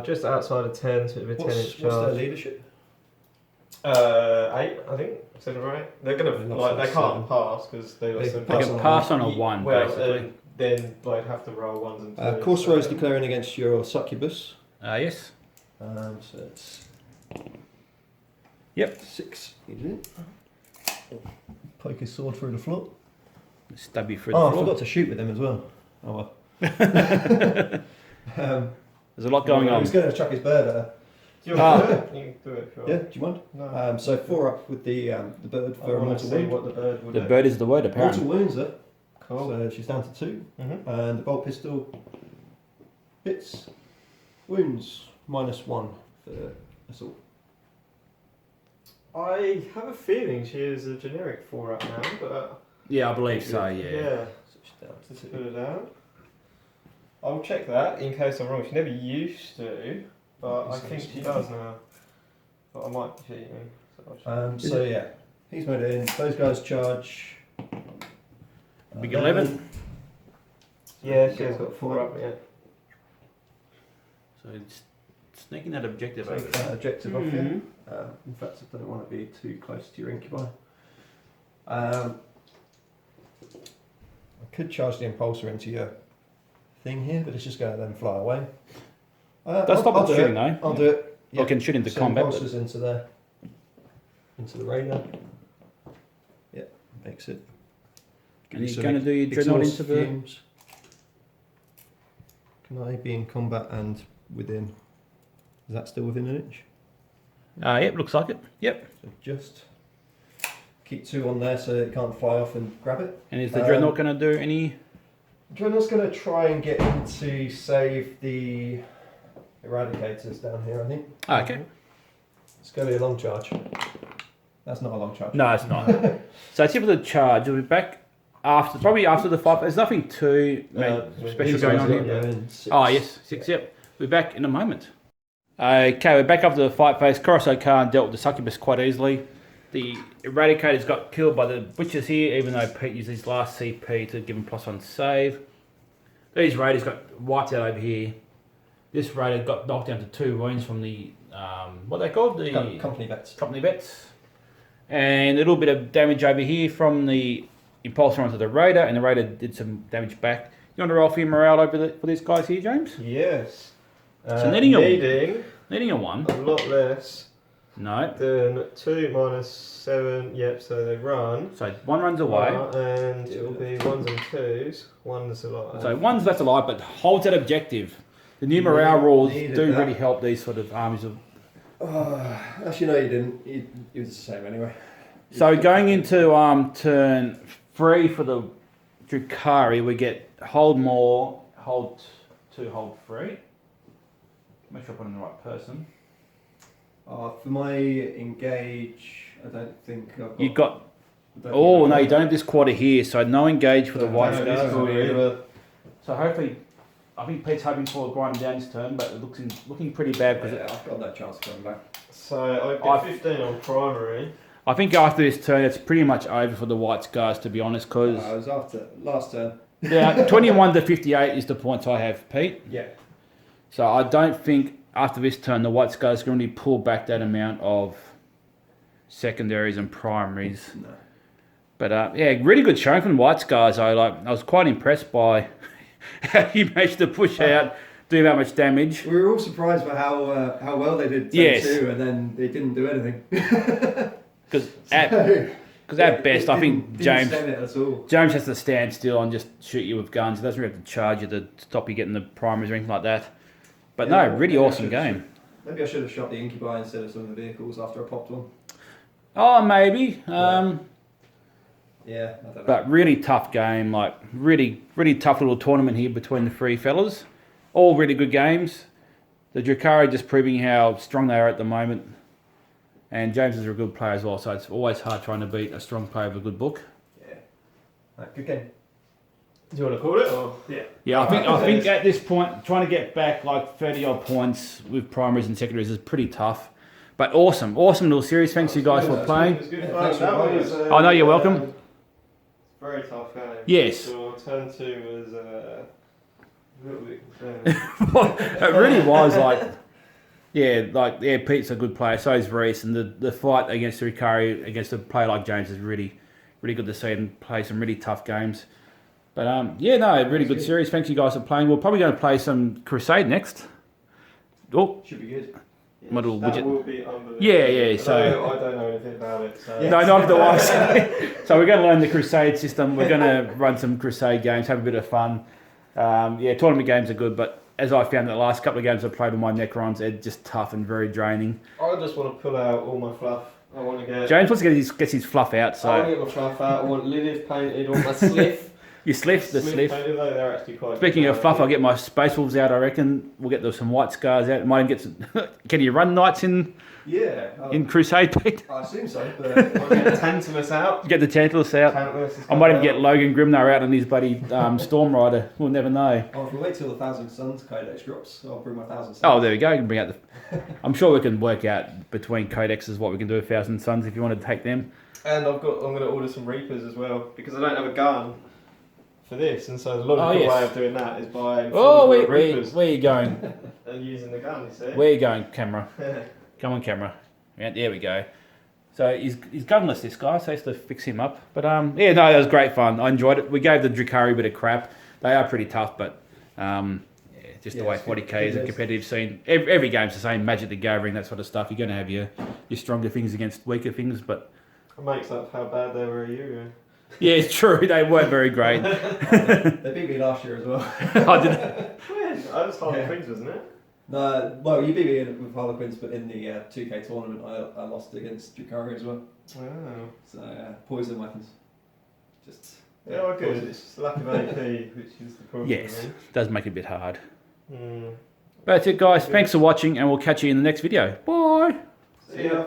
Just outside of 10, so it'd be 10 inch What's their charge. leadership? 8, I think, 7 or 8. They're gonna Not like they seven. can't pass because they got They some. They can pass on a 1, well, basically. and then like have to roll 1s and 2s. Course so- rows declaring against your succubus. Yes. So it's Yep. 6. He's in. Poke his sword through the floor. Stab you through the Oh, I floor. forgot to shoot with him as well. Oh well. There's a lot going I on. was going to chuck his bird at her. Do you want to do it? You can do it if you want. Yeah, do you mind? No. So 4 up with the bird I for a want to mortal see wound. what the bird would The do. bird is the word, Mortal apparently. wounds her. Cool. So she's down to 2. Mm-hmm. And the bolt pistol hits. Wounds -1 for assault. I have a feeling she is a generic 4 up now, but Yeah, I believe so, yeah. yeah. So she's down to Just 2. put it out. I'll check that in case I'm wrong. She never used to, but I think she does now. But I might be cheating. So yeah, he's made it in. Those guys charge. Big 11. Yeah, she has got 4 up yet. So it's sneaking that objective Take over. that objective off here. Mhm. In fact, I don't want to be too close to your incubi. I could charge the impulsor into your thing here, but it's just going to then fly away. Don't stop I'll it do shooting it. though. I'll do it. I can shoot into So combat. but- impulsors into the radar. Yeah, makes it. And he's So going to do your dreadnought exhaust into the... fumes. Can I be in combat and within? Is that still within an inch? Yep, looks like it. Yep. So just keep 2 on there so it can't fly off and grab it. And is the dreadnought going to do any... Dreadnought's going to try and get in to save the eradicators down here, I think. Ah, okay. It's going to be a long charge. That's not a long charge. No, it's not. So it's here for the charge. We'll be back after, probably after the 5. There's nothing too special These going guys on are here. going in 6. Oh, yes, 6, yep. We're back in a moment. Okay, we're back after the fight phase. Coruscant Khan dealt with the succubus quite easily. The eradicators got killed by the butchers here, even though Pete used his last CP to give him +1 save. These raiders got wiped out over here. This raider got knocked down to 2 wounds from the, what they called? The Company vets. company vets. And a little bit of damage over here from the impulsor onto the raider, and the raider did some damage back. You want to roll for your morale over for these guys here, James? Yes. So needing a a 1. lot less No. than 2 minus 7. Yep, so they run. So 1 runs away. And it will be 1s and 2s. 1's a lot. So 1's left alive, but holds that objective. The new morale rules needed do that. really help these sort of armies of. Actually, no, you didn't. It was the same anyway. So going into turn 3 for the Drukhari, we get hold more, hold 2, hold 3. Make sure I put in the right person. For my engage, I don't think I've got. You've got. I don't Oh think no, I've you don't have this quarter here, so no engage for the white No, stars. this is all you. So hopefully, I think Pete's hoping for a grind down this turn, but it looking pretty bad because I've got no chance of coming back. So I get 15 on primary. I think after this turn, it's pretty much over for the white scars, to be honest. Because I was after last turn. yeah, 21 to 58 is the points I have, Pete. Yeah. So I don't think after this turn the white scars going to really pull back that amount of secondaries and primaries. No. But yeah, really good showing from the white scars. I was quite impressed by how he managed to push out, do that much damage. We were all surprised by how well they did turn Yes. 2, and then they didn't do anything. Because at best, I think Didn't James stand it at all. James has to stand still and just shoot you with guns. He doesn't really have to charge you to stop you getting the primaries or anything like that. But Yeah, no, really maybe I awesome should've game. Maybe I should have shot the incubi instead of some of the vehicles after I popped one. Oh, maybe. Yeah, I don't know. But really tough game. Like really tough little tournament here between the three fellas. All really good games. The Drukhari just proving how strong they are at the moment. And James is a good player as well, so it's always hard trying to beat a strong player with a good book. Yeah. Right, good game. Do you want to call it or? Yeah. Yeah, I think at this point, trying to get back like 30 odd points with primaries and secondaries is pretty tough. But awesome little series. Thanks you guys for playing. It was good Yeah, fun. thanks for That playing. was, Oh no, you're welcome. very tough game. Yes. So turn 2 was a little bit concerning. It really was Pete's a good player, so is Reese, and the fight against Drukhari against a player like James is really good to see him play some really tough games. But really good series. Thanks you guys for playing. We're probably going to play some Crusade next. Oh, Should be good. Yes, Model that widget. will be unbelievable. Yeah, so- I don't know anything about it. So. Yeah. no, not the wise. So we're going to learn the Crusade system. We're going to run some Crusade games, have a bit of fun. Tournament games are good, but as I found the last couple of games I played with my Necrons, they're just tough and very draining. I just want to pull out all my fluff. I want to get. James wants to get his fluff out, I want to so get my fluff out. I want Lilith painted, all my sliff. you sliff the sliff. Painted, though, they're actually quite. Speaking good. of fluff, I'll get my Space Wolves out, I reckon. We'll get some white scars out. Might even get some... Can you run knights in Yeah. Crusade, Pete? I assume so, but I'll get Tantalus out. Get the Tantalus out. Tantalus is I might even coming get Logan Grimnar out on his buddy Storm Rider. We'll never know. if we wait till the 1,000 Suns Codex drops, I'll bring my 1,000 Suns. Oh, there we go. You can bring out the... I'm sure we can work out between codexes what we can do with 1,000 Suns if you want to take them. And I'm going to order some Reapers as well because I don't have a gun for this, and so the logical yes. way of doing that is buying Reapers where you going? and using the gun. You see? Where you going, camera? Come on, camera. Yeah, there we go. So he's gunless, this guy, so I have to fix him up. But that was great fun. I enjoyed it. We gave the Drukhari a bit of crap. They are pretty tough, but just the way it's 40k good is a competitive scene. Every game's the same, Magic the Gathering, that sort of stuff. You're going to have your stronger things against weaker things, but... It makes up how bad they were a year ago. Yeah, it's true. They weren't very great. They beat me last year as well. I did. When? I was Harlequins, wasn't it? No, well, you beat me with Harlequins, but in the 2K tournament, I lost against Drukhari as well. Oh. So, poison weapons. Just. Yeah, well, good. It's just lack of AP, which is the problem. Yes, it does make it a bit hard. Mm. But that's it, guys. Thanks for watching, and we'll catch you in the next video. Bye. See ya.